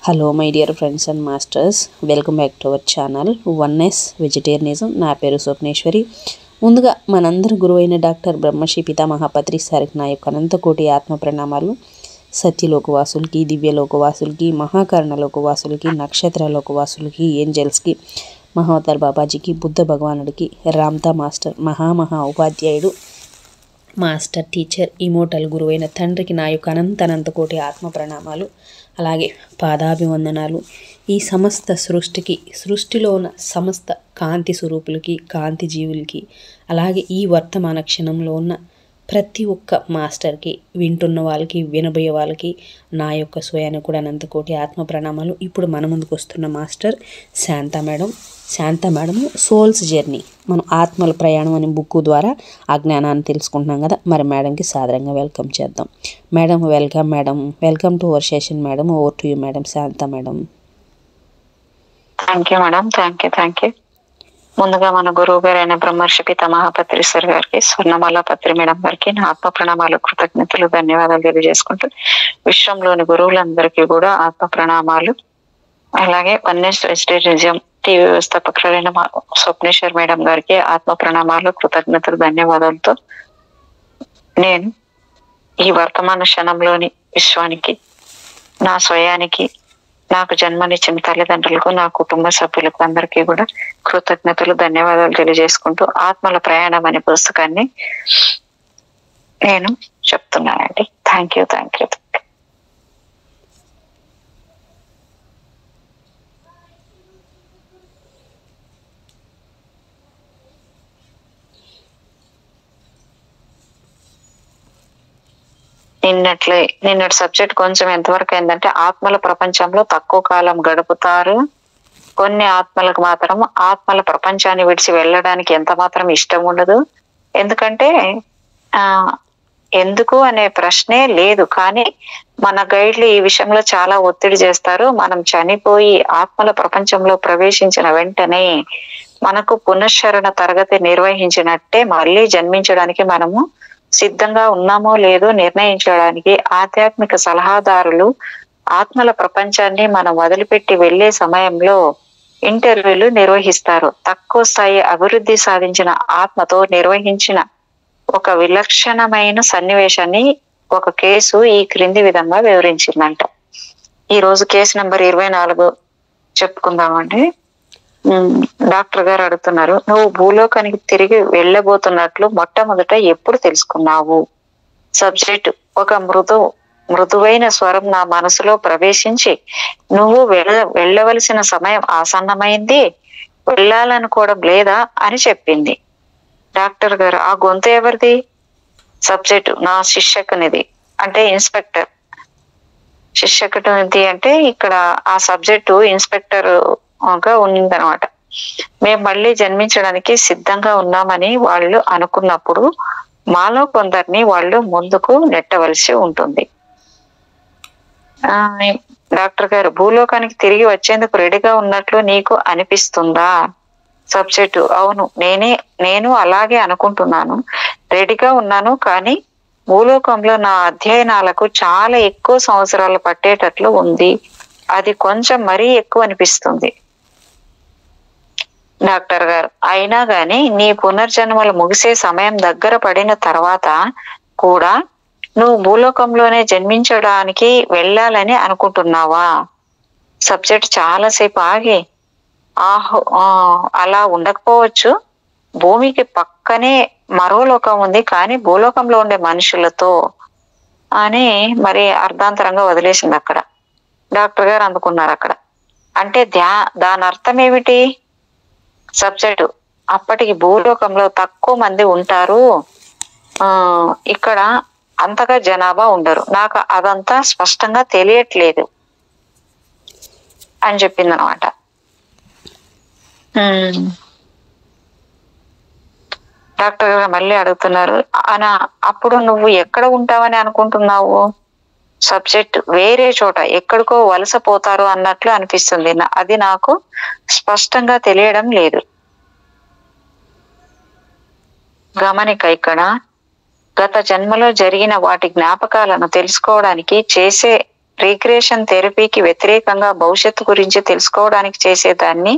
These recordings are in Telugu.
Hello my dear friends and masters, welcome back to our channel oneness vegetarianism. నా పేరు స్వప్నేశ్వరి. ముందుగా మనందరి గురువు అయిన డాక్టర్ బ్రహ్మశ్రీ పితామహ పత్రి సారికి నా యొక్క అనంతకోటి ఆత్మ ప్రణామాలు. సత్యలోకవాసులకి, దివ్యలోకవాసులకి, మహాకర్ణలోకవాసులకి, నక్షత్రలోకవాసులకి, ఏంజల్స్కి, మహావతార్ బాబాజీకి, బుద్ధ భగవానుడికి, రామ్తా మాస్టర్, మహా ఉపాధ్యాయుడు, మాస్టర్ టీచర్, ఇమోటల్ గురువైన తండ్రికి నా యొక్క అనంతకోటి ఆత్మ ప్రణామాలు, అలాగే పాదాభివందనాలు. ఈ సమస్త సృష్టిలో ఉన్న సమస్త కాంతి స్వరూపులకి, కాంతి జీవులకి, అలాగే ఈ వర్తమాన క్షణంలో ఉన్న ప్రతి ఒక్క మాస్టర్కి, వింటున్న వాళ్ళకి, వినబోయే వాళ్ళకి నా యొక్క స్వయానికి కూడా అనంతకోటి ఆత్మ ప్రణామాలు. ఇప్పుడు మన ముందుకు వస్తున్న master Shanta madam souls journey, మనం ఆత్మల ప్రయాణం అనే బుక్ ద్వారా ఆ జ్ఞానాన్ని తెలుసుకుంటున్నాం కదా. మరి మేడంకి సాదరంగా వెల్కమ్ చేద్దాం. Madam welcome to our session madam. Over to you madam, Shanta madam. Thank you madam, thank you. ముందుగా మన గురువు గారైన బ్రహ్మర్షి పితామహ పత్రి సార్ గారికి, స్వర్ణమాల పత్రి మేడం గారికి నా ఆత్మ ప్రణామాలు, కృతజ్ఞతలు, ధన్యవాదాలు తెలియజేసుకుంటూ విశ్వంలోని గురువులందరికీ కూడా ఆత్మ ప్రణామాలు. అలాగే వన్నెస్ వెజిటేరియనిజం టీవీ వ్యవస్థాపకులైన స్వప్నేశ్వర్ మేడం గారికి ఆత్మ ప్రణామాలు, కృతజ్ఞతలు, ధన్యవాదాలతో నేను ఈ వర్తమాన క్షణంలోని విశ్వానికి, నా స్వయానికి, నాకు జన్మనిచ్చిన తల్లిదండ్రులకు, నా కుటుంబ సభ్యులకు అందరికీ కూడా కృతజ్ఞతలు, ధన్యవాదాలు తెలియజేసుకుంటూ ఆత్మల ప్రయాణం అనే పుస్తకాన్ని నేను చెప్తున్నానండి. Thank you. నిన్నటి సబ్జెక్ట్ కొంచెం ఎంతవరకు అయిందంటే, ఆత్మల ప్రపంచంలో తక్కువ కాలం గడుపుతారు, కొన్ని ఆత్మలకు మాత్రం ఆత్మల ప్రపంచాన్ని విడిచి వెళ్ళడానికి ఎంత మాత్రం ఇష్టం ఉండదు. ఎందుకంటే ఎందుకు అనే ప్రశ్నే లేదు. కానీ మన గైడ్లు ఈ విషయంలో చాలా ఒత్తిడి చేస్తారు. మనం చనిపోయి ఆత్మల ప్రపంచంలో ప్రవేశించిన వెంటనే మనకు పునశ్చరణ తరగతి నిర్వహించినట్టే మళ్ళీ జన్మించడానికి మనము సిద్ధంగా ఉన్నామో లేదో నిర్ణయించడానికి ఆధ్యాత్మిక సలహాదారులు ఆత్మల ప్రపంచాన్ని మనం వదిలిపెట్టి వెళ్లే సమయంలో ఇంటర్వ్యూలు నిర్వహిస్తారు. తక్కువ స్థాయి అభివృద్ధి సాధించిన ఆత్మతో నిర్వహించిన ఒక విలక్షణమైన సన్నివేశాన్ని ఒక కేసు ఈ క్రింది విధంగా వివరించిందంట. ఈ రోజు కేసు నెంబర్ 24 చెప్పుకుందామండి. డాక్టర్ గారు అడుగుతున్నారు, నువ్వు భూలోకానికి తిరిగి వెళ్ళబోతున్నట్లు మొట్టమొదట ఎప్పుడు తెలుసుకున్నావు? సబ్జెక్ట్, ఒక మృదువైన స్వరం నా మనసులో ప్రవేశించి, నువ్వు వెళ్ళవలసిన సమయం ఆసన్నమైంది, వెళ్ళాలనుకోవడం లేదా అని చెప్పింది. డాక్టర్ గారు, ఆ గొంతు ఎవరిది? సబ్జెక్ట్, నా శిష్యకునిది, అంటే ఇన్స్పెక్టర్. శిష్యకునిది అంటే ఇక్కడ ఆ సబ్జెక్టు ఇన్స్పెక్టర్ గా ఉందనమాట. మేము మళ్ళీ జన్మించడానికి సిద్ధంగా ఉన్నామని వాళ్ళు అనుకున్నప్పుడు మాలో కొందరిని వాళ్ళు ముందుకు నెట్టవలసి ఉంటుంది. డాక్టర్ గారు, భూలోకానికి తిరిగి వచ్చేందుకు రెడీగా ఉన్నట్లు నీకు అనిపిస్తుందా? సబ్జెక్టు, అవును, నేను అలాగే అనుకుంటున్నాను. రెడీగా ఉన్నాను, కానీ భూలోకంలో నా అధ్యయనాలకు చాలా ఎక్కువ సంవత్సరాలు పట్టేటట్లు ఉంది. అది కొంచెం మరీ ఎక్కువ అనిపిస్తుంది. డాక్టర్ గారు, అయినా గాని నీ పునర్జన్మలు ముగిసే సమయం దగ్గర పడిన తర్వాత కూడా నువ్వు భూలోకంలోనే జన్మించడానికి వెళ్ళాలని అనుకుంటున్నావా? సబ్జెక్ట్ చాలాసేపు ఆగి, అలా ఉండకపోవచ్చు. భూమికి పక్కనే మరో లోకం ఉంది, కానీ భూలోకంలో ఉండే మనుషులతో అని మరి అర్ధాంతరంగా వదిలేసింది అక్కడ. డాక్టర్ గారు అందుకున్నారు అక్కడ. అంటే దాని అర్థం ఏమిటి? సబ్జెక్టు, అప్పటికి భూలోకంలో తక్కువ మంది ఉంటారు, ఇక్కడ అంతగా జనాభా ఉండరు. నాకు అదంతా స్పష్టంగా తెలియట్లేదు అని చెప్పింది అనమాట. డాక్టర్ గారు మళ్ళీ అడుగుతున్నారు, అప్పుడు నువ్వు ఎక్కడ ఉంటావని అనుకుంటున్నావు? సబ్జెక్ట్, వేరే చోట, ఎక్కడికో వలస పోతారు అన్నట్లు అనిపిస్తుంది. అది నాకు స్పష్టంగా తెలియడం లేదు. గమనిక, ఇక్కడ గత జన్మలో జరిగిన వాటి జ్ఞాపకాలను తెలుసుకోవడానికి చేసే రిగ్రెషన్ థెరపీకి వ్యతిరేకంగా భవిష్యత్తు గురించి తెలుసుకోవడానికి చేసేదాన్ని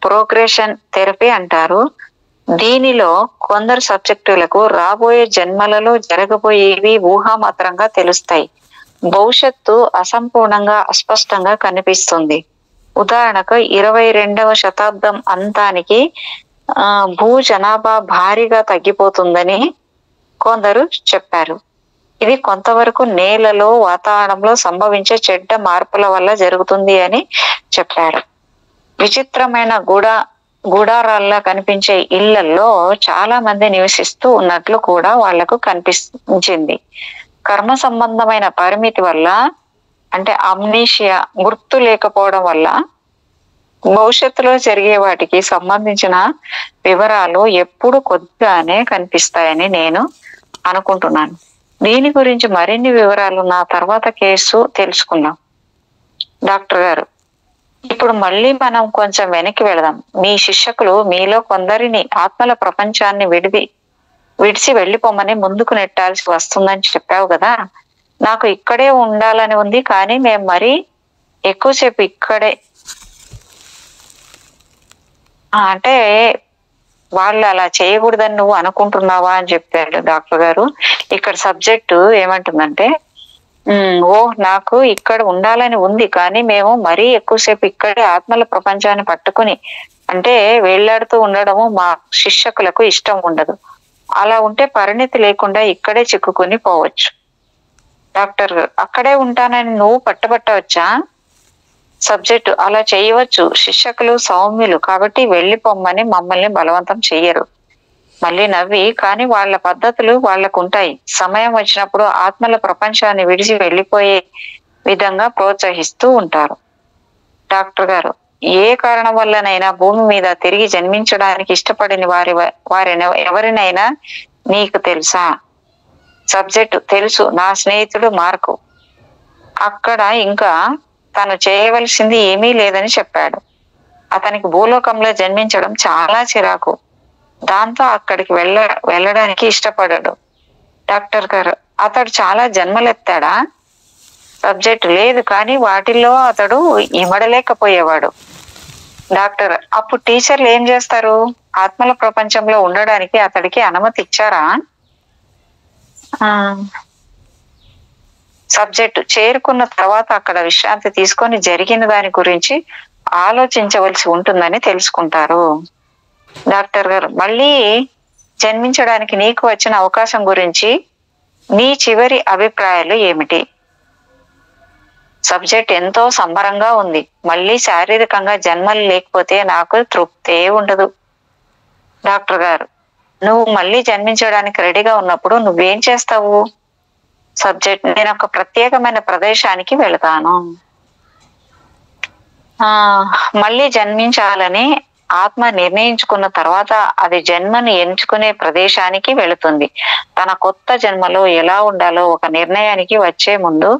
ప్రోగ్రెషన్ థెరపీ అంటారు. దీనిలో కొందరు సబ్జెక్టులకు రాబోయే జన్మలలో జరగబోయేవి ఊహామాత్రంగా తెలుస్తాయి. భవిష్యత్తు అసంపూర్ణంగా అస్పష్టంగా కనిపిస్తుంది. ఉదాహరణకు 22వ శతాబ్దం అంతానికి భూ జనాభా భారీగా తగ్గిపోతుందని కొందరు చెప్పారు. ఇది కొంతవరకు నేలలో వాతావరణంలో సంభవించే చెడ్డ మార్పుల వల్ల జరుగుతుంది అని చెప్పారు. విచిత్రమైన గుడారాల్లా కనిపించే ఇళ్లలో చాలా మంది నివసిస్తూ ఉన్నట్లు కూడా వాళ్లకు కనిపించింది. కర్మ సంబంధమైన పరిమితి వల్ల, అంటే అమ్నీషియా, గుర్తు లేకపోవడం వల్ల భవిష్యత్తులో జరిగే వాటికి సంబంధించిన వివరాలు ఎప్పుడు కొద్దిగానే కనిపిస్తాయని నేను అనుకుంటున్నాను. దీని గురించి మరిన్ని వివరాలు నా తర్వాత కేసు తెలుసుకుందాం. డాక్టర్ గారు, ఇప్పుడు మళ్ళీ మనం కొంచెం వెనక్కి వెళదాం. మీ శిష్యకులు మీలో కొందరిని ఆత్మల ప్రపంచాన్ని విడిచి వెళ్ళిపోమని ముందుకు నెట్టాల్సి వస్తుందని చెప్పావు కదా. నాకు ఇక్కడే ఉండాలని ఉంది, కానీ మేము మరీ ఎక్కువసేపు ఇక్కడే, అంటే వాళ్ళు అలా చేయకూడదని నువ్వు అనుకుంటున్నావా అని చెప్పాడు డాక్టర్ గారు. ఇక్కడ సబ్జెక్టు ఏమంటుందంటే, నాకు ఇక్కడ ఉండాలని ఉంది, కానీ మేము మరీ ఎక్కువసేపు ఇక్కడే ఆత్మల ప్రపంచాన్ని పట్టుకుని అంటే వేళ్లాడుతూ ఉండడము మా శిష్యకులకు ఇష్టం ఉండదు. అలా ఉంటే పరిణితి లేకుండా ఇక్కడే చిక్కుకుని పోవచ్చు. డాక్టర్, అక్కడే ఉంటానని నువ్వు పట్టబట్టవచ్చా? సబ్జెక్టు, అలా చేయవచ్చు. శిష్యకులు సౌమ్యులు కాబట్టి వెళ్ళిపోమ్మని మమ్మల్ని బలవంతం చెయ్యరు. మళ్ళీ నవ్వి, కానీ వాళ్ళ పద్ధతులు వాళ్లకుంటాయి. సమయం వచ్చినప్పుడు ఆత్మల ప్రపంచాన్ని విడిచి వెళ్ళిపోయే విధంగా ప్రోత్సహిస్తూ ఉంటారు. డాక్టర్ గారు, ఏ కారణం వల్లనైనా భూమి మీద తిరిగి జన్మించడానికి ఇష్టపడిన వారిని ఎవరినైనా నీకు తెలుసా? సబ్జెక్టు, తెలుసు. నా స్నేహితుడు మార్కు. అక్కడ ఇంకా తను చేయవలసింది ఏమీ లేదని చెప్పాడు. అతనికి భూలోకంలో జన్మించడం చాలా చిరాకు. దాంతో అక్కడికి వెళ్ళడానికి ఇష్టపడడు. డాక్టర్ గారు, అతడు చాలా జన్మలెత్తాడా? సబ్జెక్ట్, లేదు, కానీ వాటిల్లో అతడు ఇమడలేకపోయేవాడు. డాక్టర్, అప్పుడు టీచర్లు ఏం చేస్తారు? ఆత్మల ప్రపంచంలో ఉండడానికి అతడికి అనుమతి ఇచ్చారా? సబ్జెక్టు, చేరుకున్న తర్వాత అక్కడ విశ్రాంతి తీసుకొని జరిగిన దాని గురించి ఆలోచించవలసి ఉంటుందని తెలుసుకుంటారు. డాక్టర్ గారు, మళ్ళీ జన్మించడానికి నీకు వచ్చిన అవకాశం గురించి నీ చివరి అభిప్రాయాలు ఏమిటి? సబ్జెక్ట్, ఎంతో సంబరంగా ఉంది. మళ్ళీ శారీరకంగా జన్మలు లేకపోతే నాకు తృప్తే ఉండదు. డాక్టర్ గారు, నువ్వు మళ్ళీ జన్మించడానికి రెడీగా ఉన్నప్పుడు నువ్వేం చేస్తావు? సబ్జెక్ట్, నేను ఒక ప్రత్యేకమైన ప్రదేశానికి వెళతాను. మళ్ళీ జన్మించాలని ఆత్మ నిర్ణయించుకున్న తర్వాత అది జన్మని ఎంచుకునే ప్రదేశానికి వెళుతుంది. తన కొత్త జన్మలో ఎలా ఉండాలో ఒక నిర్ణయానికి వచ్చే ముందు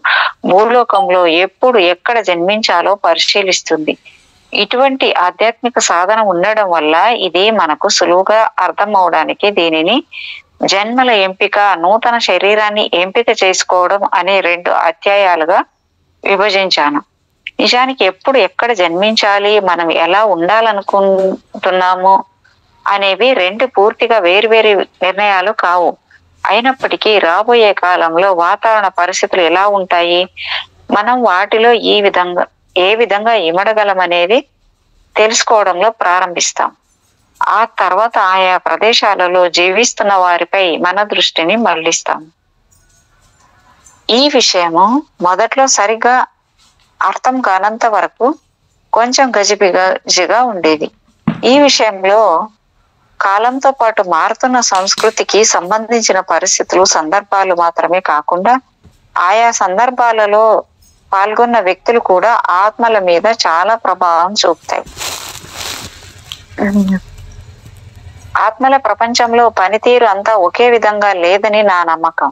భూలోకంలో ఎప్పుడు ఎక్కడ జన్మించాలో పరిశీలిస్తుంది. ఇటువంటి ఆధ్యాత్మిక సాధన ఉండడం వల్ల ఇది మనకు సులువుగా అర్థం అవడానికి దీనిని జన్మల ఎంపిక, నూతన శరీరాన్ని ఎంపిక చేసుకోవడం అనే 2 అధ్యాయాలుగా విభజించాను. నిజానికి ఎప్పుడు ఎక్కడ జన్మించాలి, మనం ఎలా ఉండాలనుకుంటున్నాము అనేవి 2 పూర్తిగా వేర్వేరు నిర్ణయాలు కావు. అయినప్పటికీ రాబోయే కాలంలో వాతావరణ పరిస్థితులు ఎలా ఉంటాయి, మనం వాటిలో ఏ విధంగా ఇమడగలమనేది తెలుసుకోవడంలో ప్రారంభిస్తాం. ఆ తర్వాత ఆయా ప్రదేశాలలో జీవిస్తున్న వారిపై మన దృష్టిని మళ్లిస్తాం. ఈ విషయము మొదట్లో సరిగ్గా అర్థం కానంత వరకు కొంచెం గజిబిజిగా ఉండేది. ఈ విషయంలో కాలంతో పాటు మారుతున్న సంస్కృతికి సంబంధించిన పరిస్థితులు, సందర్భాలు మాత్రమే కాకుండా ఆయా సందర్భాలలో పాల్గొన్న వ్యక్తులు కూడా ఆత్మల మీద చాలా ప్రభావం చూపుతాయి. ఆత్మల ప్రపంచంలో పనితీరు అంతా ఒకే విధంగా లేదని నా నమ్మకం.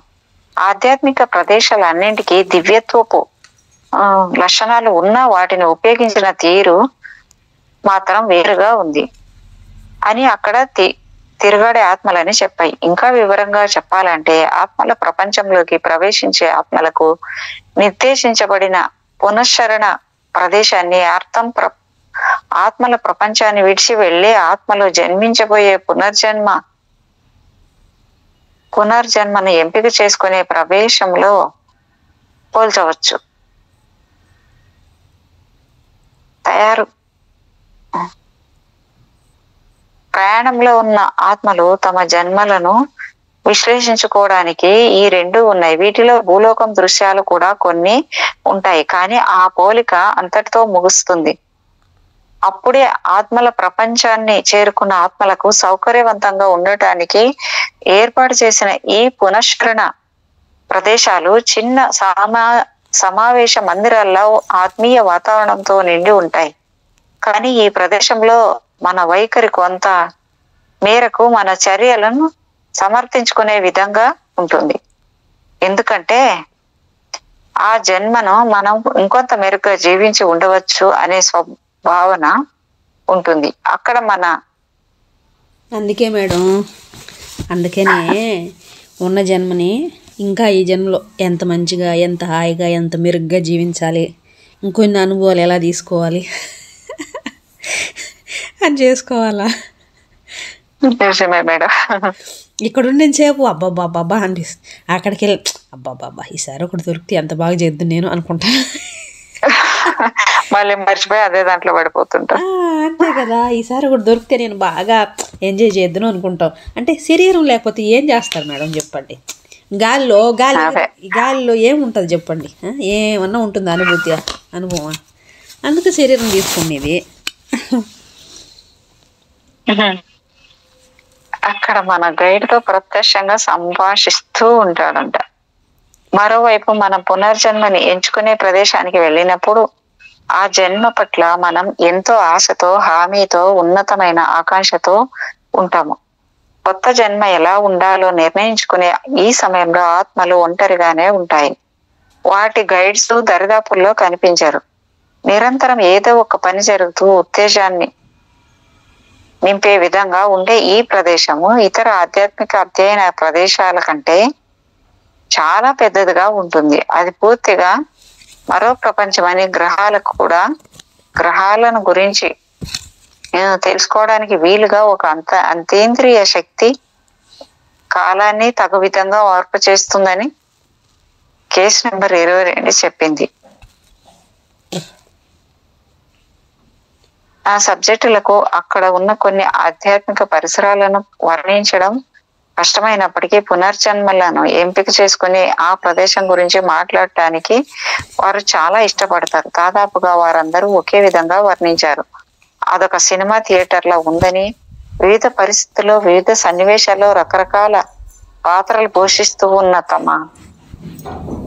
ఆధ్యాత్మిక ప్రదేశాలన్నింటికీ దివ్యత్వపు లక్షణాలు ఉన్నా వాటిని ఉపయోగించిన తీరు మాత్రం వేరుగా ఉంది అని అక్కడ తిరుగాడే ఆత్మలని చెప్పాయి. ఇంకా వివరంగా చెప్పాలంటే ఆత్మల ప్రపంచంలోకి ప్రవేశించే ఆత్మలకు నిర్దేశించబడిన పునశ్చరణ ప్రదేశాన్ని ఆత్మల ప్రపంచాన్ని విడిచి వెళ్ళి ఆత్మలో జన్మించబోయే పునర్జన్మను ఎంపిక చేసుకునే ప్రవేశంలో పోల్చవచ్చు. ప్రయాణంలో ఉన్న ఆత్మలు తమ జన్మలను విశ్లేషించుకోవడానికి ఈ రెండు ఉన్నాయి. వీటిలో భూలోకం దృశ్యాలు కూడా కొన్ని ఉంటాయి, కానీ ఆ పోలిక అంతటితో ముగుస్తుంది. అప్పుడే ఆత్మల ప్రపంచాన్ని చేరుకున్న ఆత్మలకు సౌకర్యవంతంగా ఉండటానికి ఏర్పాటు చేసిన ఈ పునశ్చరణ ప్రదేశాలు చిన్న సమావేశ మందిరాల్లో ఆత్మీయ వాతావరణంతో నిండి ఉంటాయి. కానీ ఈ ప్రదేశంలో మన వైఖరి కొంత మేరకు మన చర్యలను సమర్థించుకునే విధంగా ఉంటుంది. ఎందుకంటే ఆ జన్మను మనం ఇంకొంత మెరుగ్గా జీవించి ఉండవచ్చు అనే భావన ఉంటుంది అక్కడ అందుకే మేడం, అందుకనే ఉన్న జన్మని ఇంకా ఈ జన్మలో ఎంత మంచిగా, ఎంత హాయిగా, ఎంత మెరుగ్గా జీవించాలి, ఇంకొన్ని అనుభవాలు ఎలా తీసుకోవాలి అని చేసుకోవాలా. మేడం ఇక్కడ ఉండేసేపు అబ్బాబ్బాబ్బా అనిపిస్తుంది, అక్కడికి వెళ్ళి అబ్బాబ్బాబ్బా ఈసారి ఒకటి దొరికితే ఎంత బాగా చేద్దాం నేను అనుకుంటా. మళ్ళీ మర్చిపోయి అదే దాంట్లో పడిపోతుంటా. అంతే కదా, ఈసారి ఒకటి దొరికితే నేను బాగా ఎంజాయ్ చేద్దాను అనుకుంటాం. అంటే శరీరం లేకపోతే ఏం చేస్తారు మేడం చెప్పండి? గాలిలో ఏముంటుంది చెప్పండి? ఏమన్నా ఉంటుంది అనుభవం. అందుకే శరీరం తీసుకునేది. అక్కడ మన గైడ్ తో ప్రత్యక్షంగా సంభాషిస్తూ ఉంటాడంట. మరోవైపు మనం పునర్జన్మని ఎంచుకునే ప్రదేశానికి వెళ్ళినప్పుడు ఆ జన్మ పట్ల మనం ఎంతో ఆశతో, హామీతో, ఉన్నతమైన ఆకాంక్షతో ఉంటాము. కొత్త జన్మ ఎలా ఉండాలో నిర్ణయించుకునే ఈ సమయంలో ఆత్మలు ఒంటరిగానే ఉంటాయి. వాటి గైడ్స్ దరిదాపుల్లో కనిపించరు. నిరంతరం ఏదో ఒక పని జరుగుతూ ఉత్తేజాన్ని నింపే విధంగా ఉండే ఈ ప్రదేశము ఇతర ఆధ్యాత్మిక అధ్యయన ప్రదేశాల కంటే చాలా పెద్దదిగా ఉంటుంది. అది పూర్తిగా మరో ప్రపంచమని గ్రహాలను గురించి తెలుసుకోవడానికి వీలుగా ఒక అంతేంద్రియ శక్తి కాలాన్ని తగు విధంగా మార్పు చేస్తుందని కేసు నెంబర్ 22 చెప్పింది. ఆ సబ్జెక్టులకు అక్కడ ఉన్న కొన్ని ఆధ్యాత్మిక పరిసరాలను వర్ణించడం కష్టమైనప్పటికీ పునర్జన్మలను ఎంపిక చేసుకుని ఆ ప్రదేశం గురించి మాట్లాడటానికి వారు చాలా ఇష్టపడతారు. దాదాపుగా వారందరూ ఒకే విధంగా వర్ణించారు. అదొక సినిమా థియేటర్లో ఉందని, వివిధ పరిస్థితుల్లో, వివిధ సన్నివేశాల్లో రకరకాల పాత్రలు పోషిస్తూ ఉన్న తమ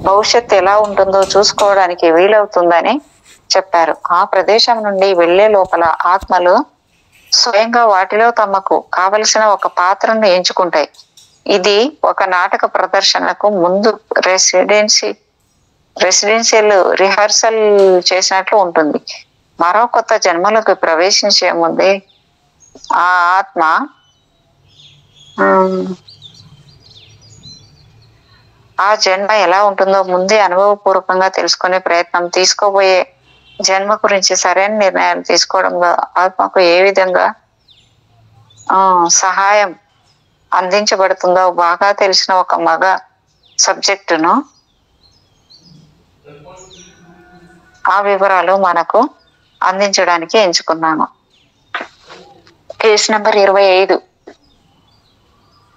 భవిష్యత్తు ఎలా ఉంటుందో చూసుకోవడానికి వీలవుతుందని చెప్పారు. ఆ ప్రదేశం నుండి వెళ్లే లోపల ఆత్మలు స్వయంగా వాటిలో తమకు కావలసిన ఒక పాత్రను ఎంచుకుంటాయి. ఇది ఒక నాటక ప్రదర్శనకు ముందు రెసిడెన్షియల్ రిహార్సల్ చేసినట్లు ఉంటుంది. మరో కొత్త జన్మలకు ప్రవేశించే ముందే ఆ ఆత్మ ఆ జన్మ ఎలా ఉంటుందో ముందే అనుభవపూర్వకంగా తెలుసుకునే ప్రయత్నం, తీసుకోబోయే జన్మ గురించి సరైన నిర్ణయాలు తీసుకోవడంలో ఆత్మకు ఏ విధంగా సహాయం అందించబడుతుందో బాగా తెలిసిన ఒక మగ సబ్జెక్టును ఆ వివరాలు మనకు అందించడానికి ఎంచుకున్నాను. కేసు నెంబర్ 25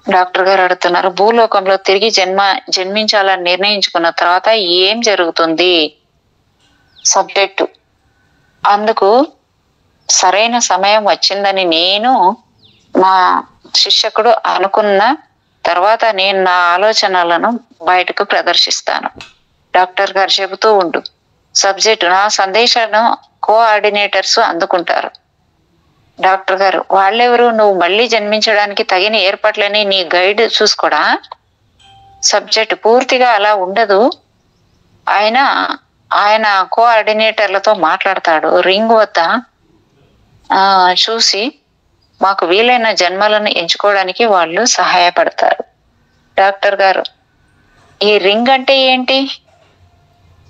డాక్టర్ గారు అడుగుతున్నారు, భూలోకంలో తిరిగి జన్మించాలని నిర్ణయించుకున్న తర్వాత ఏం జరుగుతుంది? సబ్జెక్టు: అందుకు సరైన సమయం వచ్చిందని నేను నా శిక్షకుడు అనుకున్న తర్వాత నేను నా ఆలోచనలను బయటకు ప్రదర్శిస్తాను. డాక్టర్ గారు చెబుతూ ఉండు. సబ్జెక్టు: నా సందేశాలను కోఆర్డినేటర్స్ అందుకుంటారు. డాక్టర్ గారు: వాళ్ళెవరు? నువ్వు మళ్ళీ జన్మించడానికి తగిన ఏర్పాట్లని నీ గైడ్ చూసుకోడా? సబ్జెక్టు: పూర్తిగా అలా ఉండదు. ఆయన కోఆర్డినేటర్లతో మాట్లాడతాడు. రింగ్ వద్ద చూసి మాకు వీలైన జన్మలను ఎంచుకోవడానికి వాళ్ళు సహాయపడతారు. డాక్టర్ గారు: ఈ రింగ్ అంటే ఏంటి?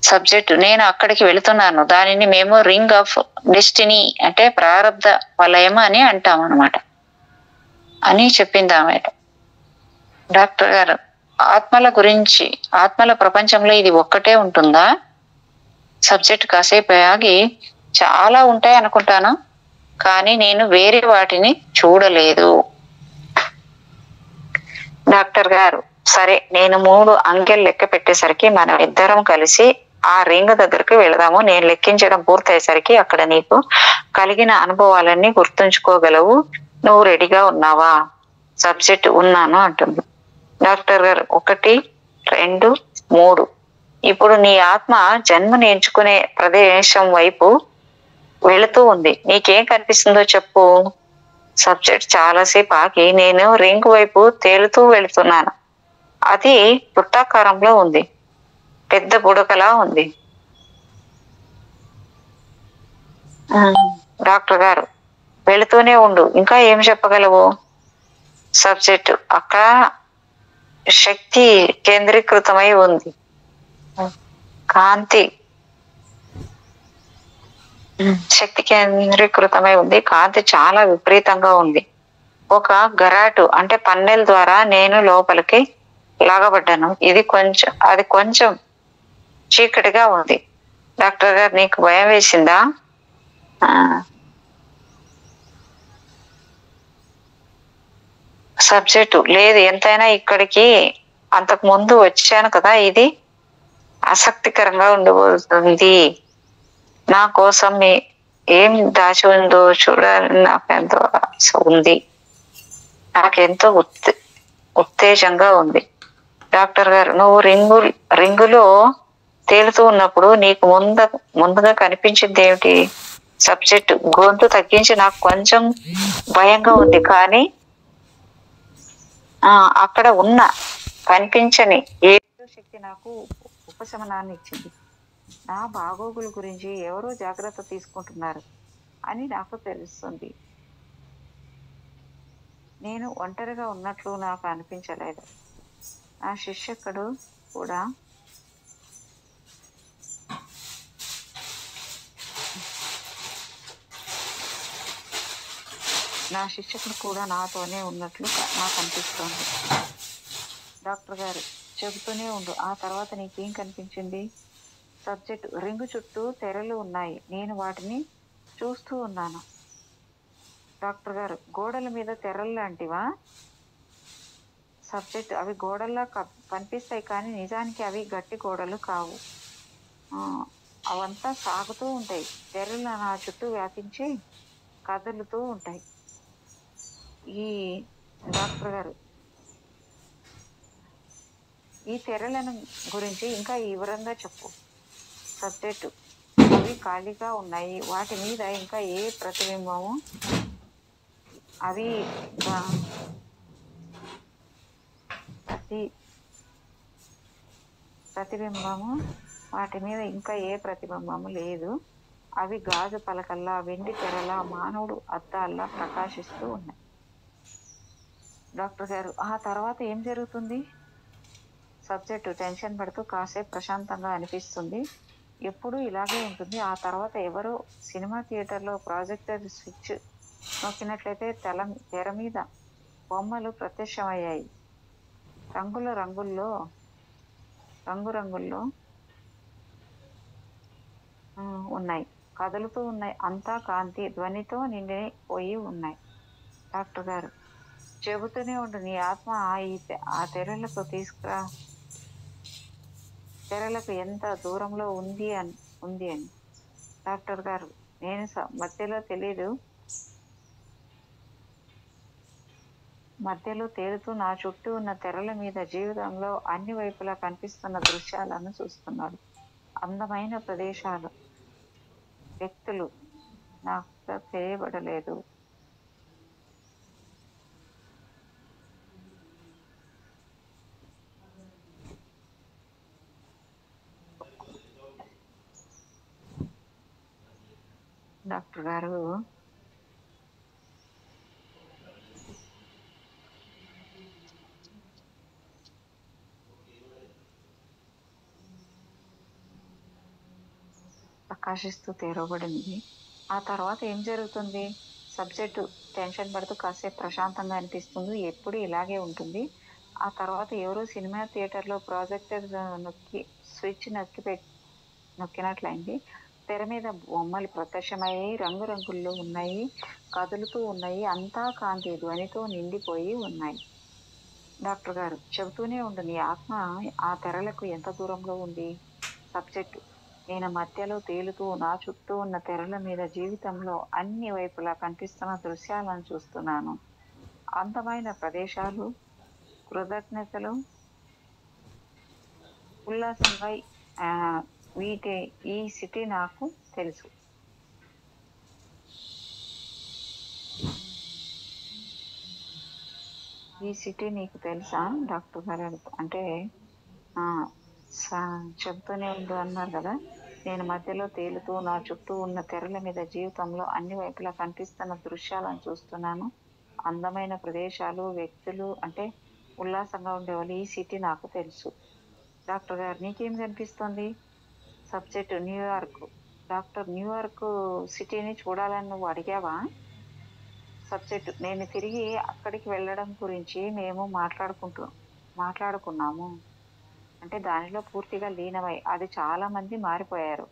సబ్జెక్టు నేను అక్కడికి వెళుతున్నాను, దానిని మేము రింగ్ ఆఫ్ డెస్టినీ అంటే ప్రారబ్ధ వలయం అని అంటాం అన్నమాట అని చెప్పింది ఆమె. డాక్టర్ గారు, ఆత్మల గురించి, ఆత్మల ప్రపంచంలో ఇది ఒక్కటే ఉంటుందా? సబ్జెక్ట్ కాసేపు ఆగి, చాలా ఉంటాయి అనుకుంటాను, కానీ నేను వేరే వాటిని చూడలేదు. డాక్టర్ గారు, సరే, నేను 3 అంకెలు లెక్క పెట్టేసరికి మనం ఇద్దరం కలిసి ఆ రింగ్ దగ్గరికి వెళదాము. నేను లెక్కించడం పూర్తయ్యేసరికి అక్కడ నీకు కలిగిన అనుభవాలన్నీ గుర్తుంచుకోగలవు. నువ్వు రెడీగా ఉన్నావా? సబ్జెక్ట్ ఉన్నాను అంటుంది. డాక్టర్ గారు, 1, 2, 3. ఇప్పుడు నీ ఆత్మ జన్మని ఎంచుకునే ప్రదేశం వైపు వెళుతూ ఉంది. నీకేం కనిపిస్తుందో చెప్పు. సబ్జెక్ట్ చాలాసేపు ఆగి, నేను రింగ్ వైపు తేలుతూ వెళుతున్నాను. అది వృత్తాకారంలో ఉంది, పెద్ద బుడకలా ఉంది. డాక్టర్ గారు, వెళుతూనే ఉండు, ఇంకా ఏం చెప్పగలవు? సబ్జెక్ట్, అక్కడ శక్తి కేంద్రీకృతమై ఉంది, కాంతి శక్తి కేంద్రీకృతమై ఉంది, కాంతి చాలా విపరీతంగా ఉంది. ఒక గరాటు అంటే పన్నెల ద్వారా నేను లోపలికి లాగబడ్డాను. అది కొంచెం చీకటిగా ఉంది. డాక్టర్ గారు, నీకు భయం వేసిందా? సబ్జెక్టు, లేదు, ఎంతైనా ఇక్కడికి అంతకు ముందు వచ్చాను కదా, ఇది ఆసక్తికరంగా ఉండబోతుంది. నా కోసం ఏం దాచి ఉందో చూడాలని నాకెంతో ఆశ ఉంది, నాకెంతో ఉత్తేజంగా ఉంది. డాక్టర్ గారు, నువ్వు రింగులో తేలుతూ ఉన్నప్పుడు నీకు ముందుగా కనిపించింది ఏమిటి? సబ్జెక్ట్, గొంతు తగ్గించి, నాకు కొంచెం భయంగా ఉంది, కానీ అక్కడ ఉన్న కనిపించని ఏదో శక్తి నాకు ఉపశమనాన్ని ఇచ్చింది. నా బాగోగుల గురించి ఎవరో జాగ్రత్త తీసుకుంటున్నారు అని నాకు తెలుస్తుంది. నేను ఒంటరిగా ఉన్నట్లు నాకు అనిపించలేదు. నా శిష్యుడు కూడా నాతోనే ఉన్నట్లు నాకు అనిపిస్తోంది. డాక్టర్ గారు, చెబుతూనే ఉండు, ఆ తర్వాత నీకేం కనిపించింది? సబ్జెక్ట్, రింగు చుట్టూ తెరలు ఉన్నాయి, నేను వాటిని చూస్తూ ఉన్నాను. డాక్టర్ గారు, గోడల మీద తెరలు లాంటివా? సబ్జెక్ట్, అవి గోడల్లా కనిపిస్తాయి, కానీ నిజానికి అవి గట్టి గోడలు కావు. అవంతా సాగుతూ ఉంటాయి. తెరలు నా చుట్టూ వ్యాపించి కదులుతూ ఉంటాయి. డాక్టర్ గారు, ఈ తెరలను గురించి ఇంకా వివరంగా చెప్పు. సబ్జెక్టు, అవి ఖాళీగా ఉన్నాయి, వాటి మీద ఇంకా ఏ ప్రతిబింబము వాటి మీద ఇంకా ఏ ప్రతిబింబము లేదు. అవి గాజు పలకల్లా, వెండి తెరలా, మానవుడు అద్దాల్లా ప్రకాశిస్తూ ఉన్నాయి. డాక్టర్ గారు, ఆ తర్వాత ఏం జరుగుతుంది? సబ్జెక్టు, టెన్షన్ పడుతూ, కాసేపు ప్రశాంతంగా అనిపిస్తుంది, ఎప్పుడూ ఇలాగే ఉంటుంది. ఆ తర్వాత ఎవరో సినిమా థియేటర్లో ప్రొజెక్టర్ స్విచ్ నొక్కినట్లయితే తెర మీద బొమ్మలు ప్రత్యక్షమయ్యాయి. రంగురంగుల్లో ఉన్నాయి, కదులుతూ ఉన్నాయి, అంతా కాంతి ధ్వనితో నిండిపోయి ఉన్నాయి. డాక్టర్ గారు, చెబుతూనే ఉండు, నీ ఆత్మ ఆ తెరలకు ఎంత దూరంలో ఉంది అని. డాక్టర్ గారు, నేను మధ్యలో తేలుతూ నా చుట్టూ ఉన్న తెరల మీద జీవితంలో అన్ని వైపులా కనిపిస్తున్న దృశ్యాలను చూస్తున్నాడు. అందమైన ప్రదేశాలు, వ్యక్తులు నాకు తెలియబడలేదు. డాక్టర్ గారు, ప్రకాశిస్తూ తెరవబడింది. ఆ తర్వాత ఏం జరుగుతుంది? సబ్జెక్టు టెన్షన్ పడుతూ కాసేపు ప్రశాంతంగా అనిపిస్తుంది. ఎప్పుడు ఇలాగే ఉంటుంది. ఆ తర్వాత ఎవరో సినిమా థియేటర్‌లో ప్రాజెక్టర్ నొక్కి స్విచ్ నొక్కినట్లయింది. తెర మీద బొమ్మలు ప్రత్యక్షమయ్యాయి. రంగురంగుల్లో ఉన్నాయి. కదులుతూ ఉన్నాయి. అంతా కాంతి ధ్వనితో నిండిపోయి ఉన్నాయి. డాక్టర్ గారు చెబుతూనే ఉండు. నీ ఆత్మ ఆ తెరలకు ఎంత దూరంలో ఉంది? సబ్జెక్టు నేను మధ్యలో తేలుతూ నా చుట్టూ ఉన్న తెరల మీద జీవితంలో అన్ని వైపులా కనిపిస్తున్న దృశ్యాలను చూస్తున్నాను. అందమైన ప్రదేశాలు, కృతజ్ఞతలు, ఉల్లాసంగా ఆహ్, వీటి ఈ సిటీ నాకు తెలుసు. ఈ సిటీ నీకు తెలుసా? డాక్టర్ గారు అంటే ఆ! స చెబుతూనే ఉండు అన్నారు గదా! నేను మధ్యలో తేలుతూ నా చుట్టూ ఉన్న తెరల మీద జీవితంలో అన్ని వైపులా కనిపిస్తున్న దృశ్యాలను చూస్తున్నాను. అందమైన ప్రదేశాలు, వ్యక్తులు అంటే ఉల్లాసంగా ఉండేవాళ్ళు. ఈ సిటీ నాకు తెలుసు. డాక్టర్ గారు నీకేం కనిపిస్తోంది? Subject New York. డాక్టర్ న్యూయార్క్ సిటీని చూడాలని నువ్వు అడిగావా? సబ్జెక్ట్ నేను తిరిగి అక్కడికి వెళ్ళడం గురించి మేము మాట్లాడుకున్నాము. అంటే దానిలో పూర్తిగా లీనమై అది చాలా మంది మారిపోయారు.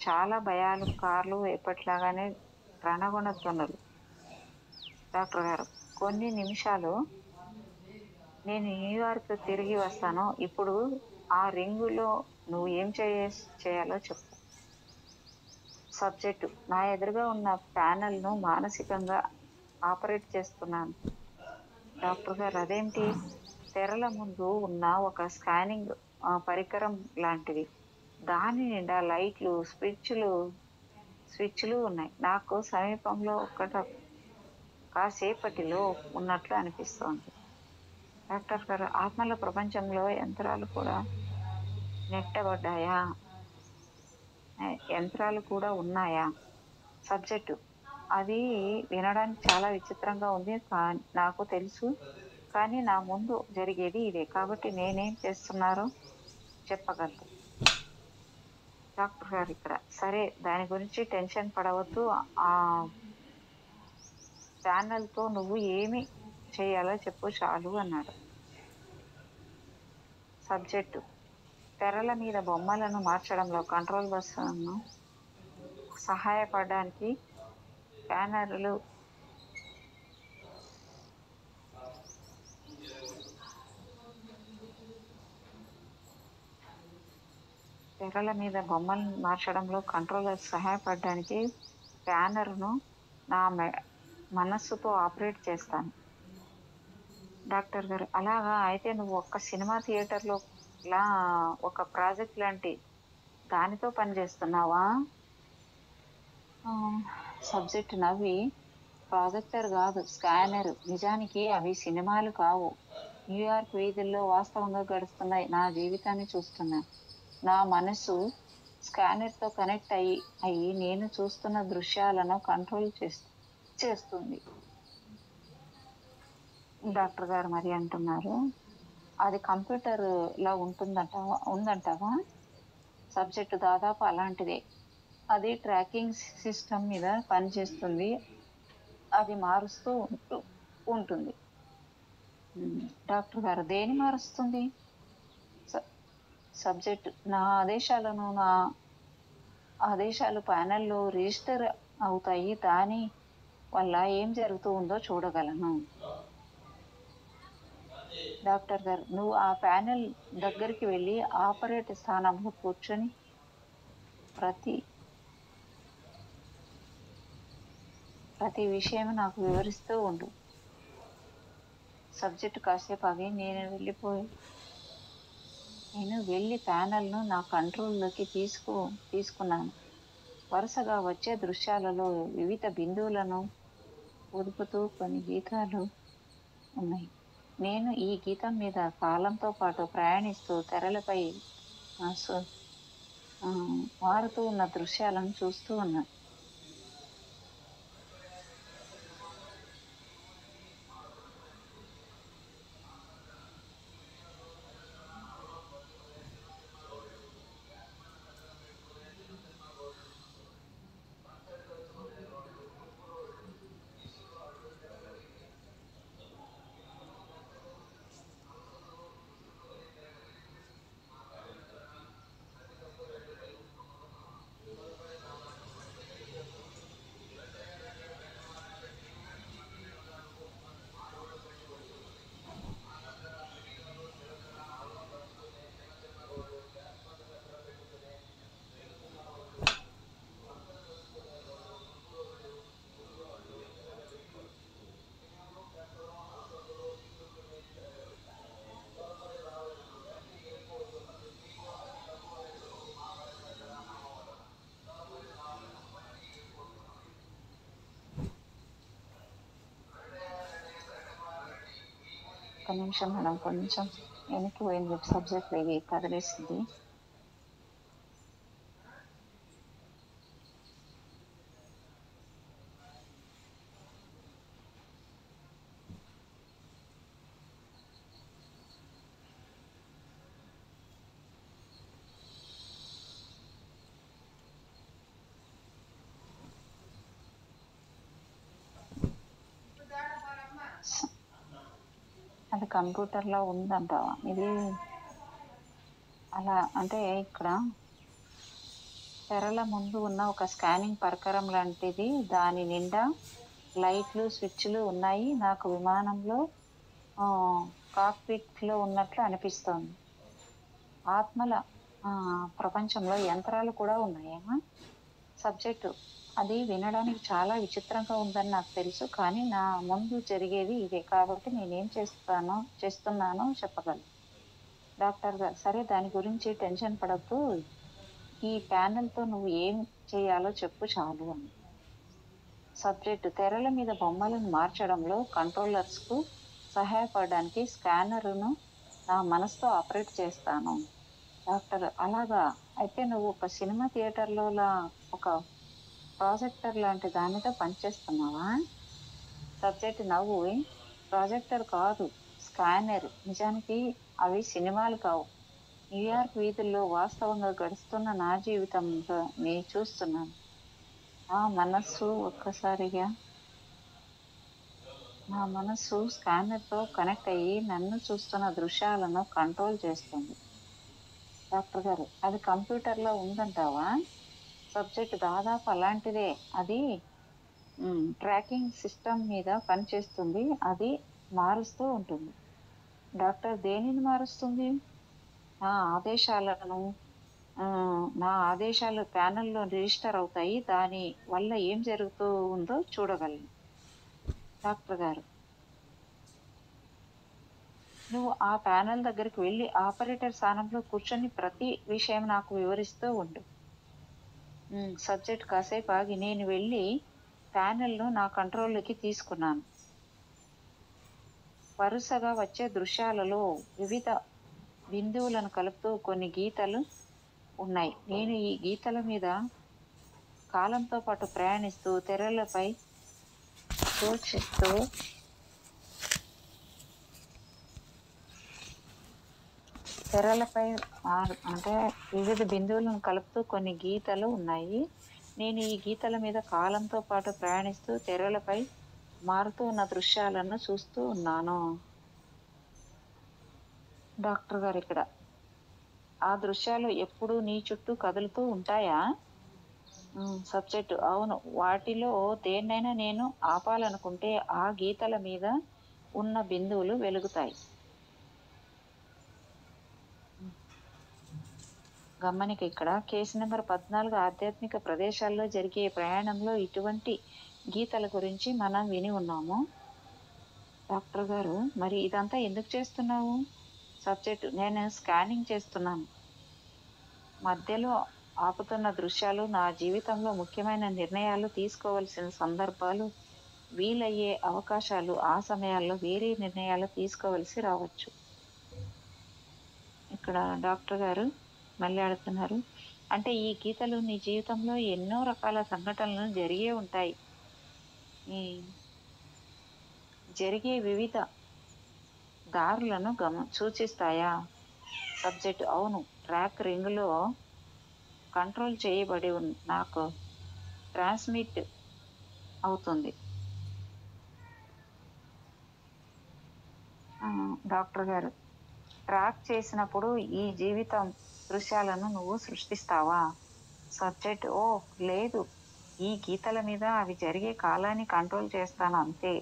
చాలా భయాలు, కార్లు ఎప్పటిలాగానే రణగొణుతున్నారు. డాక్టర్ గారు కొన్ని నిమిషాలు నేను న్యూయార్క్ తిరిగి వస్తాను. ఇప్పుడు ఆ రింగులో నువ్వు ఏం చేయాలో చెప్పు. సబ్జెక్టు నా ఎదురుగా ఉన్న ప్యానెల్‌ను మానసికంగా ఆపరేట్ చేస్తున్నాను. డాక్టర్ గారు అదేంటి? తెరల ముందు ఉన్న ఒక స్కానింగ్ పరికరం లాంటిది. దాని నిండా లైట్లు, స్విచ్‌లు ఉన్నాయి. నాకు సమీపంలో కాసేపటిలో ఉన్నట్లు అనిపిస్తోంది. డాక్టర్ గారు ఆత్మల ప్రపంచంలో యంత్రాలు కూడా నెట్టబడ్డాయా? యంత్రాలు కూడా ఉన్నాయా? సబ్జెక్టు అది వినడానికి చాలా విచిత్రంగా ఉంది. నాకు తెలుసు. కానీ నా ముందు జరిగేది ఇదే. కాబట్టి నేనేం చేస్తున్నారో చెప్పగలరు. డాక్టర్ గారు ఇక్కడ సరే దాని గురించి టెన్షన్ పడవద్దు. ఆ ప్యానెల్‌తో నువ్వు ఏమి చేయాలో చెప్పు చాలు అన్నాడు. సబ్జెక్టు తెరల మీద బొమ్మలను మార్చడంలో కంట్రోల్ బటన్‌ను సహాయపడడానికి స్కానర్‌లు తెరల మీద బొమ్మలను మార్చడంలో కంట్రోలర్ సహాయపడడానికి స్కానర్‌ను నా మనస్సుతో ఆపరేట్ చేస్తాను. డాక్టర్ గారు అలాగా అయితే నువ్వు ఒక్క సినిమా థియేటర్‌లో లా ఒక ప్రాజెక్ట్ లాంటి దానితో పని చేస్తున్నావా? సబ్జెక్ట్ నవ్వి ప్రాజెక్టర్ గాదు స్కానర్. నిజానికి అవి సినిమాలు కావు. న్యూయార్క్ వీధుల్లో వాస్తవంగా గడుస్తున్న నా జీవితాన్ని చూస్తున్నాను. నా మనసు స్కానర్‌తో కనెక్ట్ అయ్యి నేను చూస్తున్న దృశ్యాలను కంట్రోల్ చేస్తుంది. డాక్టర్ గారు మరి అంటున్నారు. అది కంప్యూటర్‌లా ఉందంటావా? సబ్జెక్ట్ దాదాపు అలాంటిదే. అది ట్రాకింగ్ సిస్టమ్ మీద పనిచేస్తుంది. అది మారుస్తూ ఉంటుంది. డాక్టర్ గారు దేన్ని మారుస్తుంది? స సబ్జెక్ట్ నా ఆదేశాలు ప్యానెల్‌లో రిజిస్టర్ అవుతాయి. దాని వల్ల ఏం జరుగుతూ ఉందో చూడగలను. డాక్టర్ గారు నువ్వు ఆ ప్యానెల్ దగ్గరికి వెళ్లి ఆపరేట్ స్థానంలో కూర్చొని ప్రతి ప్రతి విషయం నాకు వివరిస్తూ ఉండు. సబ్జెక్ట్ కాసేపు ఆగి నేను వెళ్లి ప్యానెల్‌ను నా కంట్రోల్‌లోకి తీసుకున్నాను. వరుసగా వచ్చే దృశ్యాలలో వివిధ బిందువులను పొదుపుతూ కొన్ని గీతాలు ఉన్నాయి. నేను ఈ గీతం మీద కాలంతో పాటు ప్రయాణిస్తూ తెరలపై ఆహ్, సో మారుతూ ఉన్న దృశ్యాలను చూస్తూ ఉన్నాను. నిమిషం మేడం, కొంచెం వెనక్కి పోయింది సబ్జెక్ట్, ఇది కదిలేసింది. అది కంప్యూటర్లో ఉందంటావా? ఇది అలా అంటే ఇక్కడ తెరల ముందు ఉన్న ఒక స్కానింగ్ పరికరం లాంటిది, దాని నిండా లైట్లు స్విచ్లు ఉన్నాయి. నాకు విమానంలో కాక్పిట్ లో ఉన్నట్లు అనిపిస్తోంది. ఆత్మల ప్రపంచంలో యంత్రాలు కూడా ఉన్నాయేమో. సబ్జెక్టు: అది వినడానికి చాలా విచిత్రంగా ఉందని నాకు తెలుసు, కానీ నా ముందు జరిగేది ఇదే, కాబట్టి నేనేం చేస్తున్నానో చెప్పగలను. డాక్టర్ గారు: సరే, దాని గురించి టెన్షన్ పడద్దు. ఈ ప్యానెల్తో నువ్వు ఏం చేయాలో చెప్పు చాలు అని. సబ్జెక్టు: తెరల మీద బొమ్మలను మార్చడంలో కంట్రోలర్స్కు సహాయపడడానికి స్కానర్ను నా మనసుతో ఆపరేట్ చేస్తాను. డాక్టర్: అలాగా, అయితే నువ్వు ఒక సినిమా థియేటర్లో ఒక ప్రాజెక్టర్ లాంటి దానితో పనిచేస్తున్నావా? సబ్జెక్ట్ నవ్వు: ప్రాజెక్టర్ కాదు, స్కానర్. నిజానికి అవి సినిమాలు కావు. న్యూయార్క్ వీధుల్లో వాస్తవంగా గడుస్తున్న నా జీవితంలో నీ చూస్తున్నాను. నా మనస్సు స్కానర్తో కనెక్ట్ అయ్యి నన్ను చూస్తున్న దృశ్యాలను కంట్రోల్ చేస్తుంది. డాక్టర్ గారు: అది కంప్యూటర్లో ఉందంటావా? సబ్జెక్ట్: దాదాపు అలాంటిదే. అది ట్రాకింగ్ సిస్టమ్ మీద పనిచేస్తుంది. అది మారుస్తూ ఉంటుంది. డాక్టర్: దేనిని మారుస్తుంది? నా ఆదేశాలు ప్యానెల్లో రిజిస్టర్ అవుతాయి. దాని వల్ల ఏం జరుగుతూ ఉందో చూడగలను. డాక్టర్ గారు: నువ్వు ఆ ప్యానెల్ దగ్గరికి వెళ్ళి ఆపరేటర్ స్థానంలో కూర్చొని ప్రతి విషయం నాకు వివరిస్తూ ఉండు. సబ్జెక్ట్ కాసేపు ఆగి: నేను వెళ్ళి ప్యానెల్ను నా కంట్రోల్లోకి తీసుకున్నాను. వరుసగా వచ్చే దృశ్యాలలో వివిధ బిందువులను కలుపుతూ కొన్ని గీతలు ఉన్నాయి. నేను ఈ గీతల మీద కాలంతో పాటు ప్రయాణిస్తూ తెరలపై సూచిస్తూ అంటే వివిధ బిందువులను కలుపుతూ కొన్ని గీతలు ఉన్నాయి. నేను ఈ గీతల మీద కాలంతో పాటు ప్రయాణిస్తూ తెరలపై మారుతూ ఉన్న దృశ్యాలను చూస్తూ ఉన్నాను. డాక్టర్ గారు: ఇక్కడ ఆ దృశ్యాలు ఎప్పుడూ నీ చుట్టూ కదులుతూ ఉంటాయా? సబ్జెక్టు: అవును. వాటిలో దేన్నైనా నేను ఆపాలనుకుంటే ఆ గీతల మీద ఉన్న బిందువులు వెలుగుతాయి. గమనిక: ఇక్కడ కేసు నెంబర్ 14 ఆధ్యాత్మిక ప్రదేశాల్లో జరిగే ప్రయాణంలో ఇటువంటి గీతల గురించి మనం విని ఉన్నాము. డాక్టర్ గారు: మరి ఇదంతా ఎందుకు చేస్తున్నావు? సబ్జెక్టు: నేను స్కానింగ్ చేస్తున్నాను. మధ్యలో ఆపుతున్న దృశ్యాలు నా జీవితంలో ముఖ్యమైన నిర్ణయాలు తీసుకోవలసిన సందర్భాలు, వీలయ్యే అవకాశాలు, ఆ సమయాల్లో వేరే నిర్ణయాలు తీసుకోవలసి రావచ్చు. ఇక్కడ డాక్టర్ గారు మళ్ళీ అడుగుతున్నారు: అంటే ఈ గీతలు నీ జీవితంలో ఎన్నో రకాల సంఘటనలు జరిగే ఉంటాయి, జరిగే వివిధ దారులను సూచిస్తాయా? సబ్జెక్ట్: అవును. ట్రాక్ రింగ్లో కంట్రోల్ చేయబడి నాకు ట్రాన్స్మిట్ అవుతుంది. డాక్టర్ గారు: ట్రాక్ చేసినప్పుడు ఈ జీవితం దృశ్యాలను నువ్వు సృష్టిస్తావా? సబ్జెక్ట్: ఓ లేదు, ఈ గీతల మీద అవి జరిగే కాలాన్ని కంట్రోల్ చేస్తాను, అంతే.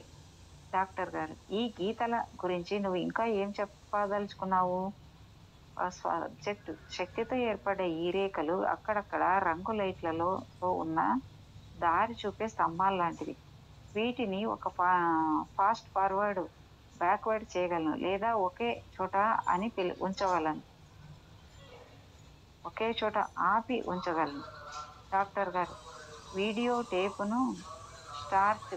డాక్టర్ గారు: ఈ గీతల గురించి నువ్వు ఇంకా ఏం చెప్పదలుచుకున్నావు? సబ్జెక్ట్: శక్తితో ఏర్పడే ఈ రేఖలు అక్కడక్కడ రంగు లైట్లలో ఉన్న దారి చూపే స్తంభాలు లాంటివి. వీటిని ఒక ఫాస్ట్ ఫార్వర్డ్, బ్యాక్వర్డ్ చేయగలను, లేదా ఒకే చోట ఆపి ఉంచగలను. డాక్టర్ గారు: వీడియో టేపును start,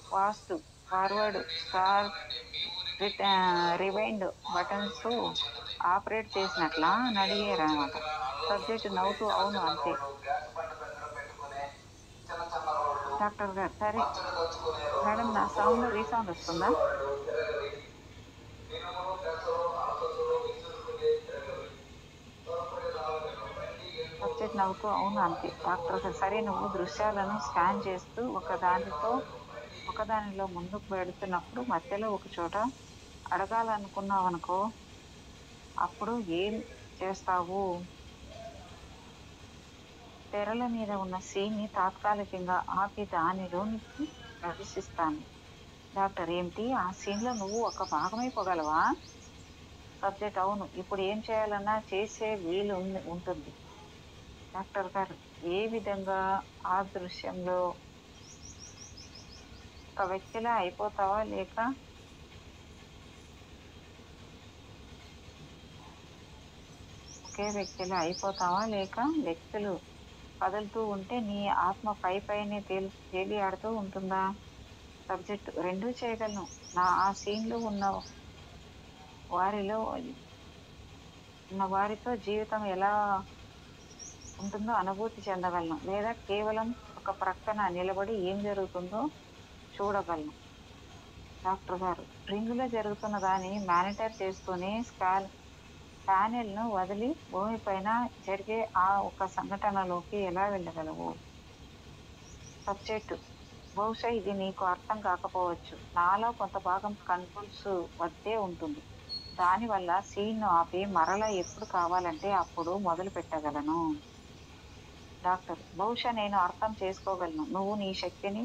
fast forward, start, rewind buttons operate చేసినట్లా అని అడిగారు అనమాట. సబ్జెక్ట్ నవ్వుతూ అవును అంతే. డాక్టర్ గారు సరే మేడం, నా సౌండ్ రీసౌండ్ వస్తుందా? సబ్జెక్ట్ నవ్వుతూ అవును అంతే. డాక్టర్ గారు సరే, నువ్వు దృశ్యాలను స్కాన్ చేస్తూ ఒకదానిలో ముందుకు వెళుతున్నప్పుడు మధ్యలో ఒక చోట అడగాలనుకున్నావనుకో, అప్పుడు ఏం చేస్తావు? తెరల మీద ఉన్న సీన్ ని తాత్కాలికంగా ఆపి దానిలోనికి ప్రవేశిస్తాను. డాక్టర్ ఏమిటి, ఆ సీన్ లో నువ్వు ఒక భాగమైపోగలవా? సబ్జెక్ట్ అవును. ఇప్పుడు ఏం చేయాలన్నా చేసే వీలు ఉంటుంది. డాక్టర్ గారు ఏ విధంగా? ఆ దృశ్యంలో ఒక వ్యక్తిలా అయిపోతావా లేక ఒకే వ్యక్తిలా అయిపోతావా లేక వ్యక్తులు కదులుతూ ఉంటే నీ ఆత్మ పై పైనే తేలియాడుతూ ఉంటుందా? సబ్జెక్ట్ రెండూ చేయగలను. ఆ సీన్ లో వారిలో ఉన్న వారితో జీవితం ఎలా ఉంటుందో అనుభూతి చెందగలను, లేదా కేవలం ఒక ప్రక్కన నిలబడి ఏం జరుగుతుందో చూడగలను. డాక్టర్ గారు రింగులో జరుగుతున్న దాన్ని మానిటర్ చేస్తూనే ప్యానెల్ ను వదిలి భూమిపైన జరిగే ఆ ఒక సంఘటనలోకి ఎలా వెళ్ళగలవు? సబ్జెక్టు బహుశా ఇది నీకు అర్థం కాకపోవచ్చు. నాలో కొంత భాగం కంట్రోల్స్ వద్దే ఉంటుంది. దానివల్ల సీన్ ను ఆపి మరలా ఎప్పుడు కావాలంటే అప్పుడు మొదలు పెట్టగలను. డాక్టర్ బహుశా నేను అర్థం చేసుకోగలను. నువ్వు నీ శక్తిని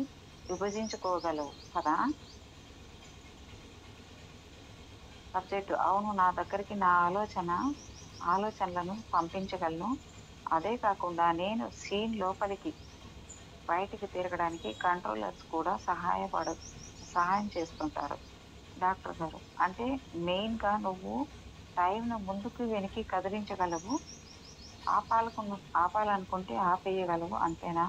విభజించుకోగలవు కదా? సబ్జెక్టు అవును, నా దగ్గరికి నా ఆలోచనలను పంపించగలను. అదే కాకుండా నేను సీన్ లోపలికి బయటికి తిరగడానికి కంట్రోలర్స్ కూడా సహాయం చేస్తుంటారు. డాక్టర్ గారు అంటే మెయిన్ గా నువ్వు టైం ను ముందుకు వెనక్కి కదిలించగలవు, ఆపాలనుకుంటే ఆపేయగలవు, అంతేనా?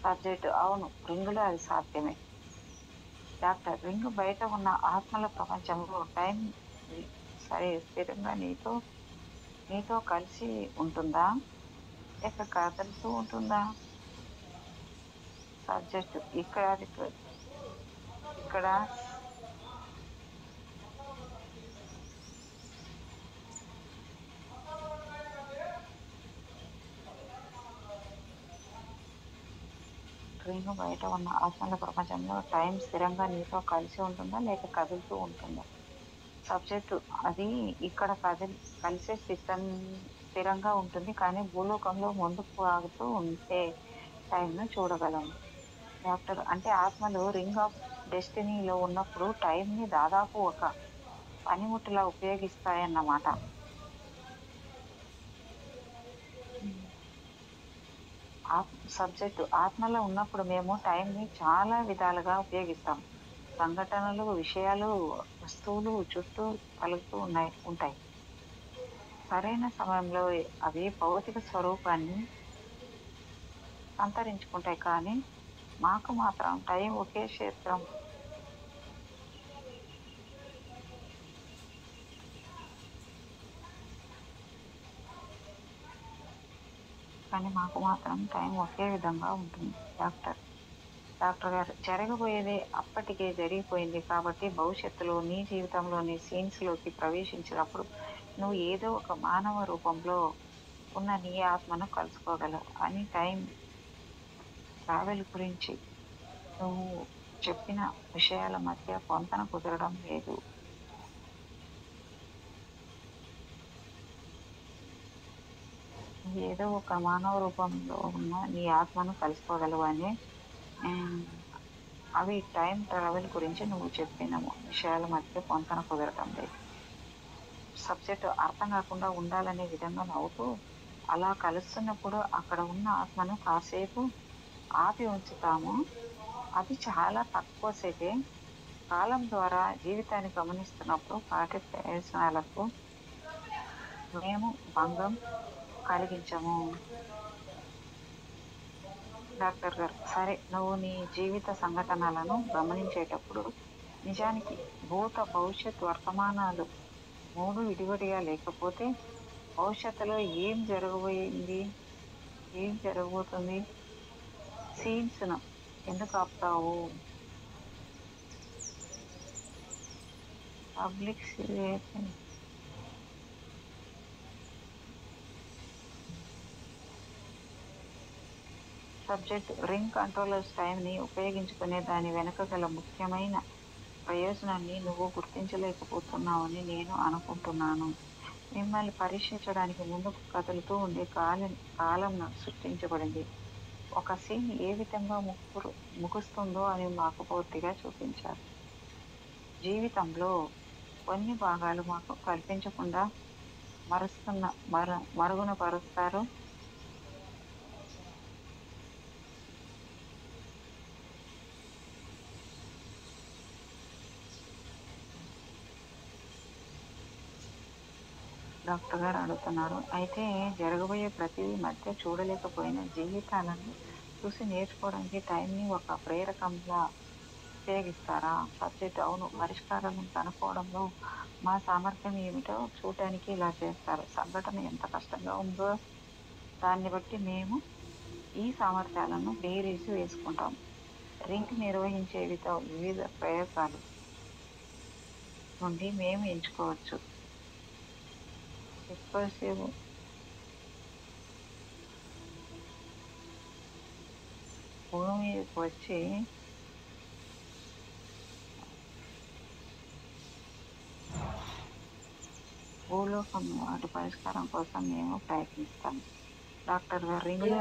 సబ్జెక్ట్ అవును, రింగులో అది సాధ్యమే. డాక్టర్ రింగు బయట ఉన్న ఆత్మల ప్రపంచంలో టైం సరే స్థిరంగా నీతో కలిసి ఉంటుందా లేక కదులుతూ ఉంటుందా? సబ్జెక్ట్ ఇక్కడ రింగు బయట ఉన్న ఆత్మల ప్రపంచంలో టైం స్థిరంగా నీతో కలిసి ఉంటుందా లేక కదులుతూ ఉంటుందా? సబ్జెక్టు అది ఇక్కడ కలిసే స్థిరంగా ఉంటుంది, కానీ భూలోకంలో ముందుకు సాగుతూ ఉంటే టైంను చూడగలము. డాక్టర్ అంటే ఆత్మలు రింగ్ ఆఫ్ డెస్టినీలో ఉన్నప్పుడు టైం ని దాదాపు ఒక పనిముట్టులా ఉపయోగిస్తాయన్నమాట. సబ్జెక్టు ఆత్మలో ఉన్నప్పుడు మేము టైం ని చాలా విధాలుగా ఉపయోగిస్తాం. సంఘటనలు, విషయాలు, వస్తువులు చుట్టూ కలుగుతూ ఉంటాయి. సరైన సమయంలో అవి భౌతిక స్వరూపాన్ని సంతరించుకుంటాయి, కానీ మాకు మాత్రం టైం ఒకే క్షేత్రం. కానీ మాకు మాత్రం టైం ఒకే విధంగా ఉంటుంది. డాక్టర్ గారు జరగబోయేది అప్పటికే జరిగిపోయింది కాబట్టి భవిష్యత్తులో నీ జీవితంలోని సీన్స్ లోకి ప్రవేశించినప్పుడు నువ్వు ఏదో ఒక మానవ రూపంలో ఉన్న నీ ఆత్మను కలుసుకోగలవు అని. టైం ట్రావెల్ గురించి నువ్వు చెప్పిన విషయాల మధ్య పొంతన కుదరడం లేదు. ఏదో ఒక మానవ రూపంలో ఉన్న నీ ఆత్మను కలుసుకోగలవు అని. అవి టైం ట్రావెల్ గురించి నువ్వు చెప్పిన విషయాల మధ్య పొంతన కుదరటం లేదు. సబ్జెక్ట్ అర్థం కాకుండా ఉండాలనే విధంగా నవ్వుతూ అలా కలుస్తున్నప్పుడు అక్కడ ఉన్న ఆత్మను కాసేపు ఆపి ఉంచుతాము. అది చాలా తక్కువ సేపే. కాలం ద్వారా జీవితాన్ని గమనిస్తున్నప్పుడు వాటి ప్రయోజనాలకు మేము భంగం కలిగించము. డాక్టర్ గారు సరే, నువ్వు నీ జీవిత సంఘటనలను గమనించేటప్పుడు నిజానికి భూత భవిష్యత్ వర్తమానాలు మూడు విడివిడిగా లేకపోతే భవిష్యత్తులో ఏం జరగబోతుంది, సీన్స్ ను ఎందుకు ఆపుతావు? పబ్లిక్ సబ్జెక్ట్ రింగ్ కంట్రోలర్స్ టైంని ఉపయోగించుకునే దాని వెనుక గల ముఖ్యమైన ప్రయోజనాన్ని నువ్వు గుర్తించలేకపోతున్నావని నేను అనుకుంటున్నాను. మిమ్మల్ని పరీక్షించడానికి ముందుకు కదులుతూ ఉండే కాలం సృష్టించబడింది. ఒక సీన్ ఏ విధంగా ముగుస్తుందో అని మాకు పూర్తిగా చూపించారు. జీవితంలో కొన్ని భాగాలు మాకు కల్పించకుండా మరుగున పరుస్తారు. డాక్టర్ గారు అడుగుతున్నారు. అయితే జరగబోయే ప్రతి మధ్య చూడలేకపోయిన జీవితాలను చూసి నేర్చుకోవడానికి టైంని ఒక ప్రేరకంగా ఉపయోగిస్తారా? సబ్జెక్ట్ అవును. పరిష్కారాలను కనుక్కోవడంలో మా సామర్థ్యం ఏమిటో చూడటానికి ఇలా చేస్తారు. సంఘటన ఎంత కష్టంగా ఉందో దాన్ని బట్టి మేము ఈ సామర్థ్యాలను బేరీజు వేసుకుంటాం. రింగ్ నిర్వహించే వివిధ ప్రయోగాలు నుండి మేము ఎంచుకోవచ్చు. రికర్సివ్ భూమి మీదకి వచ్చి భూలోకం వాటి పరిష్కారం కోసం మేము ప్రయత్నిస్తాం. డాక్టర్ గారు రింగ్లో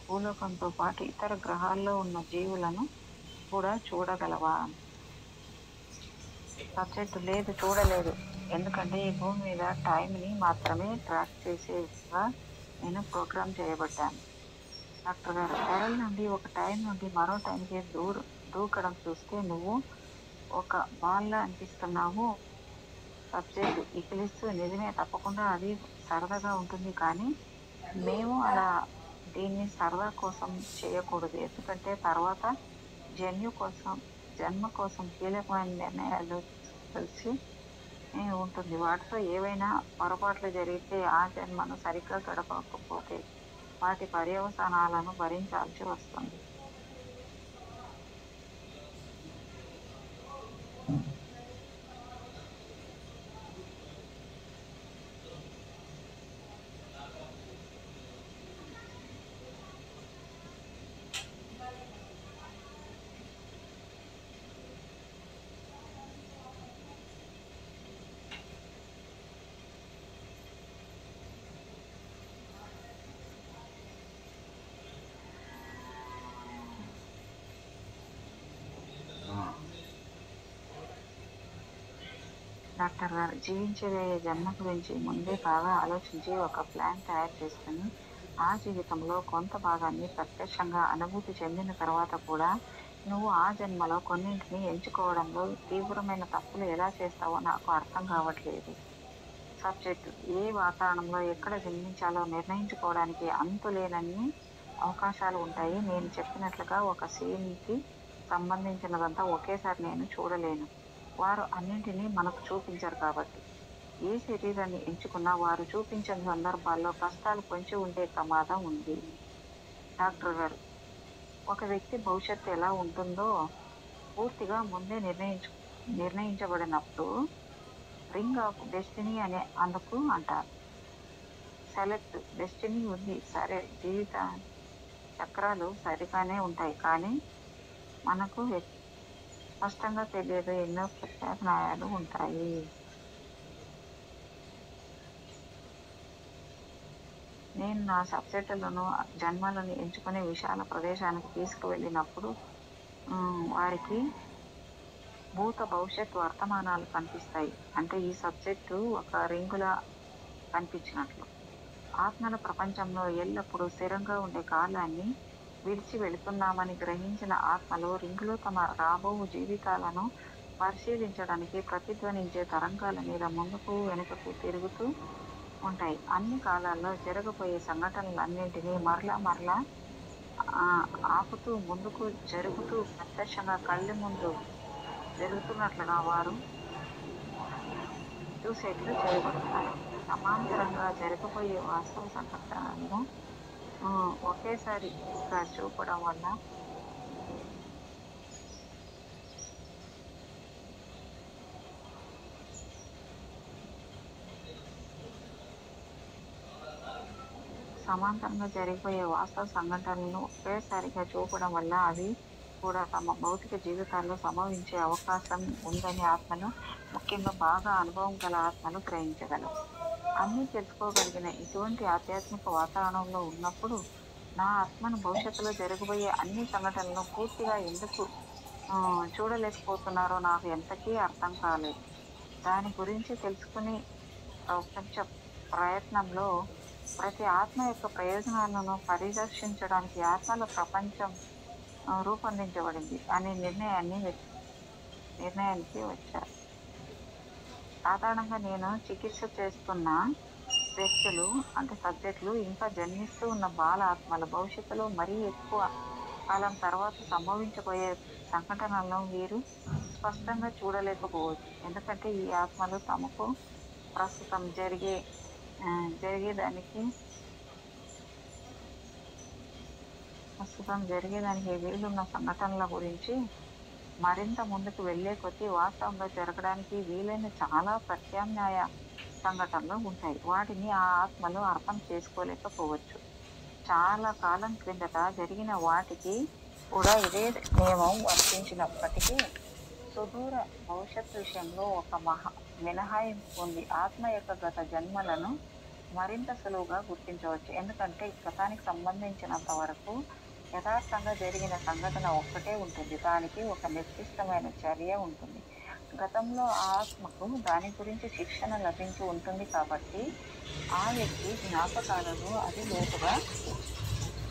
భూలోకంతో పాటు ఇతర గ్రహాల్లో ఉన్న జీవులను కూడా చూడగలవా? సబ్జెక్టు లేదు, చూడలేదు. ఎందుకంటే ఈ భూమి మీద టైంని మాత్రమే ట్రాక్ చేసేగా నేను ప్రోగ్రామ్ చేయబడ్డాను. డాక్టర్ గారు తెరల నుండి ఒక టైం నుండి మరో టైంకి దూకడం చూస్తే నువ్వు ఒక బాల్లా అనిపిస్తున్నావు. సబ్జెక్టు ఇకిలిస్తూ నిజమే, తప్పకుండా అది సరదాగా ఉంటుంది. కానీ మేము అలా దీన్ని సరదా కోసం చేయకూడదు. ఎందుకంటే తర్వాత జన్మ కోసం కీలకమైన నిర్ణయాలు తీసుకోవాల్సి ఉంటుంది. వాటితో ఏవైనా పొరపాట్లు జరిగితే ఆ జన్మను సరిగ్గా గడపకపోతే వాటి పర్యవసానాలను భరించాల్సి వస్తుంది. డాక్టర్ గారు జీవించబోయే జన్మ గురించి ముందే బాగా ఆలోచించి ఒక ప్లాన్ తయారు చేసుకుని ఆ జీవితంలో కొంత భాగాన్ని ప్రత్యక్షంగా అనుభూతి చెందిన తర్వాత కూడా నువ్వు ఆ జన్మలో కొన్నింటిని ఎంచుకోవడంలో తీవ్రమైన తప్పులు ఎలా చేస్తావో నాకు అర్థం కావట్లేదు. సబ్జెక్టు ఏ వాతావరణంలో ఎక్కడ జన్మించాలో నిర్ణయించుకోవడానికి అంతులేనన్ని అవకాశాలు ఉంటాయి. నేను చెప్పినట్లుగా ఒక సీన్కి సంబంధించినదంతా ఒకేసారి నేను చూడలేను. వారు అన్నింటినీ మనకు చూపించరు కాబట్టి ఏ శరీరాన్ని ఎంచుకున్నా వారు చూపించిన సందర్భాల్లో కష్టాలు పొంచి ఉండే ప్రమాదం ఉంది. డాక్టర్ గారు ఒక వ్యక్తి భవిష్యత్తు ఎలా ఉంటుందో పూర్తిగా ముందే నిర్ణయించబడినప్పుడు రింగ్ ఆఫ్ డెస్టినీ అనే అందుకు అంటారు. సెలెక్ట్ డెస్టినీ ఉంది, సరే, జీవిత చక్రాలు సరిగానే ఉంటాయి, కానీ మనకు స్పష్టంగా తెలియదు ఎన్నో ప్రత్యామ్నాయాలు ఉంటాయి. నేను నా సబ్జెక్టులను జన్మలను ఎంచుకునే విశాల ప్రదేశానికి తీసుకువెళ్ళినప్పుడు వారికి భూత భవిష్యత్ వర్తమానాలు కనిపిస్తాయి. అంటే ఈ సబ్జెక్టు ఒక రింగులా కనిపించినట్లు. ఆత్మల ప్రపంచంలో ఎల్లప్పుడూ స్థిరంగా ఉండే కాలాన్ని విడిచి వెళుతున్నామని గ్రహించిన ఆత్మలు రింగులో తమ రాబో జీవితాలను పరిశీలించడానికి ప్రతిధ్వనించే తరంగాల మీద ముందుకు వెనుకకు తిరుగుతూ ఉంటాయి. అన్ని కాలాల్లో జరగబోయే సంఘటనలన్నింటినీ మరలా మరలా ఆపుతూ ముందుకు జరుగుతూ ప్రత్యక్షంగా కళ్ళ ముందు జరుగుతున్నట్లుగా వారు చూసేట్లు చేయబడుతున్నాయి. సమాంతరంగా జరగబోయే వాస్తవ సంఘటనలను ఒకేసారిగా చూపడం వల్ల సమాంతరంగా జరిగిపోయే వాస్తవ సంఘటనలను ఒకేసారిగా చూపడం వల్ల అవి కూడా తమ భౌతిక జీవితాల్లో సంభవించే అవకాశం ఉందని ఆత్మలు, ముఖ్యంగా బాగా అనుభవం గల ఆత్మలు గ్రహించగలవు. అన్నీ తెలుసుకోగలిగిన ఇటువంటి ఆధ్యాత్మిక వాతావరణంలో ఉన్నప్పుడు నా ఆత్మను భవిష్యత్తులో జరగబోయే అన్ని సంఘటనలను పూర్తిగా ఎందుకు చూడలేకపోతున్నారో నాకు ఎంతకీ అర్థం కాలేదు. దాని గురించి తెలుసుకుని ప్రపంచ ప్రయత్నంలో ప్రతి ఆత్మ యొక్క ప్రయోజనాలను పరిరక్షించడానికి ఆత్మల ప్రపంచం రూపొందించబడింది అనే నిర్ణయానికి వచ్చారు. సాధారణంగా నేను చికిత్స చేస్తున్న వ్యక్తులు సబ్జెక్టులు ఇంకా జన్మిస్తూ ఉన్న బాల ఆత్మల భవిష్యత్తులో మరీ ఎక్కువ కాలం తర్వాత సంభవించబోయే సంఘటనలను వీరు స్పష్టంగా చూడలేకపోవచ్చు. ఎందుకంటే ఈ ఆత్మలు తమకు ప్రస్తుతం జరిగేదానికి వీలున్న సంఘటనల గురించి మరింత ముందుకు వెళ్లే కొద్దీ వాస్తవంగా జరగడానికి వీలైన చాలా ప్రత్యామ్నాయ సంఘటనలు ఉంటాయి. వాటిని ఆ ఆత్మలు అర్థం చేసుకోలేకపోవచ్చు. చాలా కాలం క్రిందట జరిగిన వాటికి కూడా ఇదే నియమం వర్తించినప్పటికీ సుదూర భవిష్యత్తు విషయంలో ఒక మినహాయింపు ఉంది. ఆత్మ యొక్క గత జన్మలను మరింత సులువుగా గుర్తించవచ్చు. ఎందుకంటే గతానికి సంబంధించినంత వరకు యథార్థంగా జరిగిన సంఘటన ఒక్కటే ఉంటుంది. దానికి ఒక నిర్దిష్టమైన చర్య ఉంటుంది. గతంలో ఆ ఆత్మకు దాని గురించి శిక్షణ లభించి ఉంటుంది కాబట్టి ఆ వ్యక్తి జ్ఞాపకాలను అది లోతుగా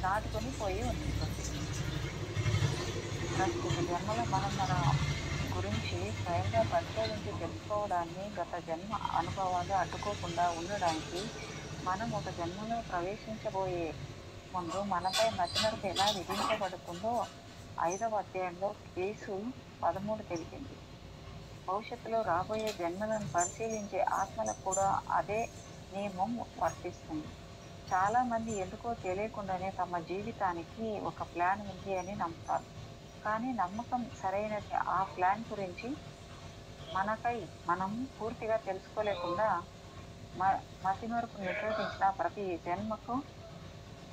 దాటుకొని పోయి ఉంటుంది. ప్రస్తుత జన్మలో మనం మన గురించి స్వయంగా పరిశోధించి తెలుసుకోవడాన్ని, గత జన్మ అనుభవాలు అడ్డుకోకుండా ఉండడానికి మనం ఒక జన్మలో ప్రవేశించబోయే ముందు మనపై మతిమరుపు ఎలా విధించబడుతుందో 5వ అధ్యాయంలో కేసు 13 తెలిపింది. భవిష్యత్తులో రాబోయే జన్మలను పరిశీలించే ఆత్మలకు కూడా అదే నియమం వర్తిస్తుంది. చాలా మంది ఎందుకో తెలియకుండానే తమ జీవితానికి ఒక ప్లాన్ ఉంది అని నమ్ముతారు. కానీ నమ్మకం సరైనది. ఆ ప్లాన్ గురించి మనం పూర్తిగా తెలుసుకోలేకుండా మతిమరుపు నిరోధించిన ప్రతి జన్మకు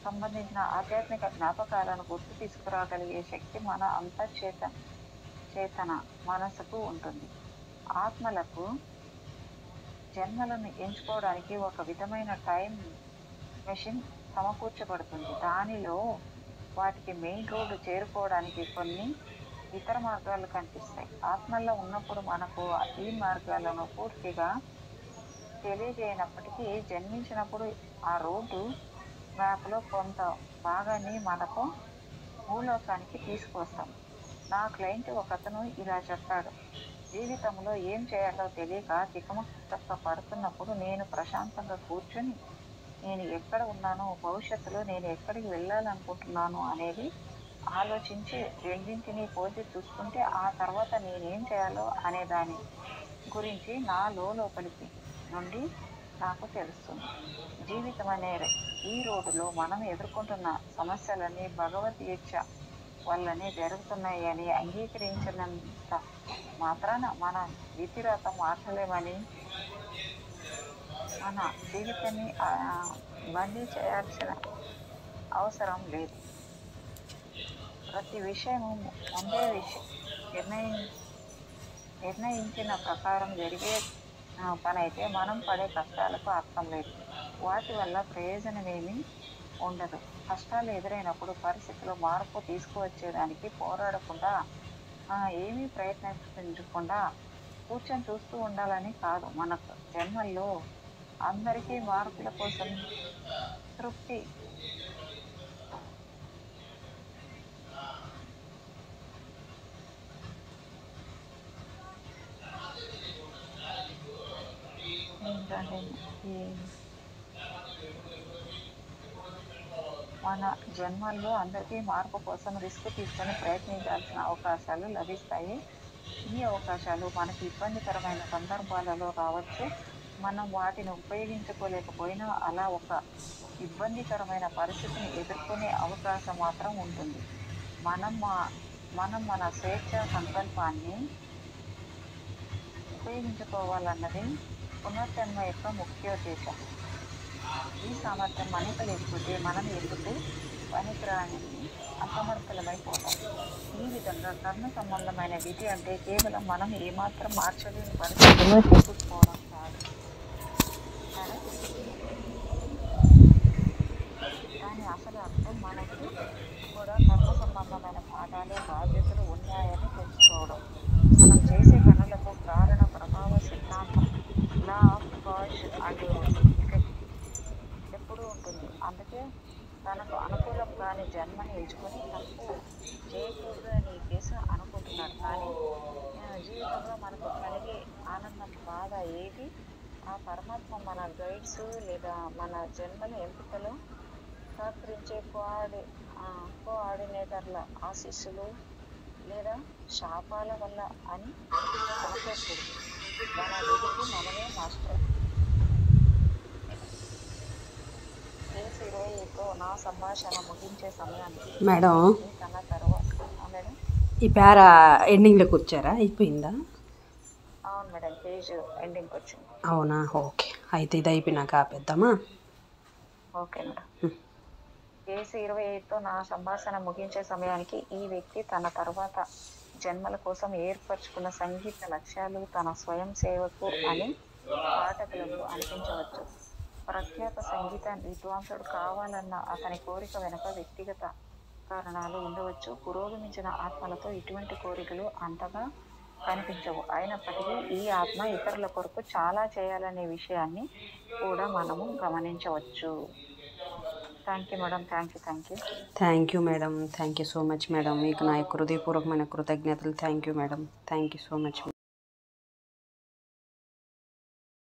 సంబంధించిన ఆధ్యాత్మిక జ్ఞాపకాలను గుర్తు తీసుకురాగలిగే శక్తి మన చేతన మనసుకు ఉంటుంది. ఆత్మలకు జన్మలను ఎంచుకోవడానికి ఒక విధమైన టైం మెషిన్ సమకూర్చబడుతుంది. దానిలో వాటికి మెయిన్ రోడ్డు చేరుకోవడానికి కొన్ని ఇతర మార్గాలు కనిపిస్తాయి. ఆత్మల్లో ఉన్నప్పుడు మనకు ఈ మార్గాలను పూర్తిగా తెలియజేయనప్పటికీ జన్మించినప్పుడు ఆ రోడ్డు మ్యాప్లో కొంత భాగాన్ని మనకు భూలోకానికి తీసుకొస్తాం. నా క్లయింట్ ఒకతను ఇలా చెప్పాడు. జీవితంలో ఏం చేయాలో తెలియక తికమక పడుతున్నప్పుడు నేను ప్రశాంతంగా కూర్చొని నేను ఎక్కడ ఉన్నానో, భవిష్యత్తులో నేను ఎక్కడికి వెళ్ళాలనుకుంటున్నాను అనేది ఆలోచించి రెండింటినీ పోల్చి చూసుకుంటే ఆ తర్వాత నేనేం చేయాలో అనే దాని గురించి నా లోపలికి నుండి నాకు తెలుస్తుంది. జీవితం అనే ఈ రోడ్డులో మనం ఎదుర్కొంటున్న సమస్యలన్నీ భగవద్గీత వల్లనే జరుగుతున్నాయి అని అంగీకరించినంత మాత్రాన మన విధిరాత మార్చలేమని, మన జీవితాన్ని బందీ చేయాల్సిన అవసరం లేదు. ప్రతి విషయము ముందే నిర్ణయించిన ప్రకారం జరిగే పని అయితే మనం పడే కష్టాలకు అర్థం లేదు. వాటి వల్ల ప్రయోజనమేమీ ఉండదు. కష్టాలు ఎదురైనప్పుడు పరిస్థితిలో మార్పు తీసుకువచ్చేదానికి పోరాడకుండా, ఏమీ ప్రయత్నించకుండా కూర్చొని చూస్తూ ఉండాలని కాదు. మన జన్మల్లో అందరికీ మార్పుల కోసం తృప్తి మన జన్మల్లో అందరికీ మార్పు కోసం రిస్క్ తీసుకొని ప్రయత్నించాల్సిన అవకాశాలు లభిస్తాయి. ఈ అవకాశాలు మనకి ఇబ్బందికరమైన సందర్భాలలో రావచ్చు. మనం వాటిని ఉపయోగించుకోలేకపోయినా అలా ఒక ఇబ్బందికరమైన పరిస్థితిని ఎదుర్కొనే అవకాశం మాత్రం ఉంటుంది. మనం మన స్వేచ్ఛ సంకల్పాన్ని ఉపయోగించుకోవాలన్నది పునర్జన్మ యొక్క ముఖ్యోద్దేశం. ఈ సామర్థ్యం మనకు లేకపోతే మనం ఎప్పుడూ పనికిరాని అసమర్థులమైపోతాం. ఈ విధంగా కర్మ సంబంధమైన విధి అంటే కేవలం మనం ఏమాత్రం మార్చలేని పరిస్థితుల్లో చిక్కుకోవడం కాదు. దాని అసలు అర్థం మనకు కూడా కర్మ సంబంధమైన పాఠాలు బాధ్యతలు ఉన్నాయని తెలుసుకోవడం. మనం చేసే పనులకు కారణ ప్రభావ సిద్ధాంతం law of cause and effect ఎప్పుడూ ఉంటుంది. అందుకే తనకు అనుకూలం కాని జన్మని ఎంచుకొని తప్పు చేయకూడదు అని ఈ కేసు అనుకుంటున్నాడు. కానీ జీవితంలో మనకు కలిగే ఆనందం బాధ ఏది ఆ పరమాత్మ మన గైడ్స్ లేదా మన జన్మల ఎంపికలో సహకరించే కోఆర్డినేటర్ల ఆశీస్సులు లేదా శాపాల వల్ల అని అనుకోకూడదు. మన విధికి మనమే మాస్టర్. కేసు 21తో నా సంభాషణ ముగించే సమయానికి మేడం తన తర్వాత మేడం ఈ పేరా ఎండింగ్లోకి వచ్చారా? అయిపోయిందా? అవును మేడం, పేజ్ ఎండింగ్కి వచ్చింది. అవునా, ఓకే. అయితే ఇది అయిపోయినాక ఆపేద్దామా? Okay madam. కేసు 25తో నా సంభాషణ ముగించే సమయానికి ఈ వ్యక్తి తన తర్వాత జన్మల కోసం ఏర్పరచుకున్న సంగీత లక్ష్యాలు తన స్వయం సేవకు అని పాఠకులకు అనిపించవచ్చు. ప్రఖ్యాత సంగీత విద్వాంసుడు కావాలన్న అతని కోరిక వెనుక వ్యక్తిగత కారణాలు ఉండవచ్చు. పురోగమించిన ఆత్మలతో ఇటువంటి కోరికలు అంతగా కనిపించవు. అయినప్పటికీ ఈ ఆత్మ ఇతరుల కొరకు చాలా చేయాలనే విషయాన్ని కూడా మనము గమనించవచ్చు. Thank you madam. Thank you madam. Thank you so much madam. మీకు నా యొక్క హృదయపూర్వకమైన కృతజ్ఞతలు. Thank you madam. Thank you so much.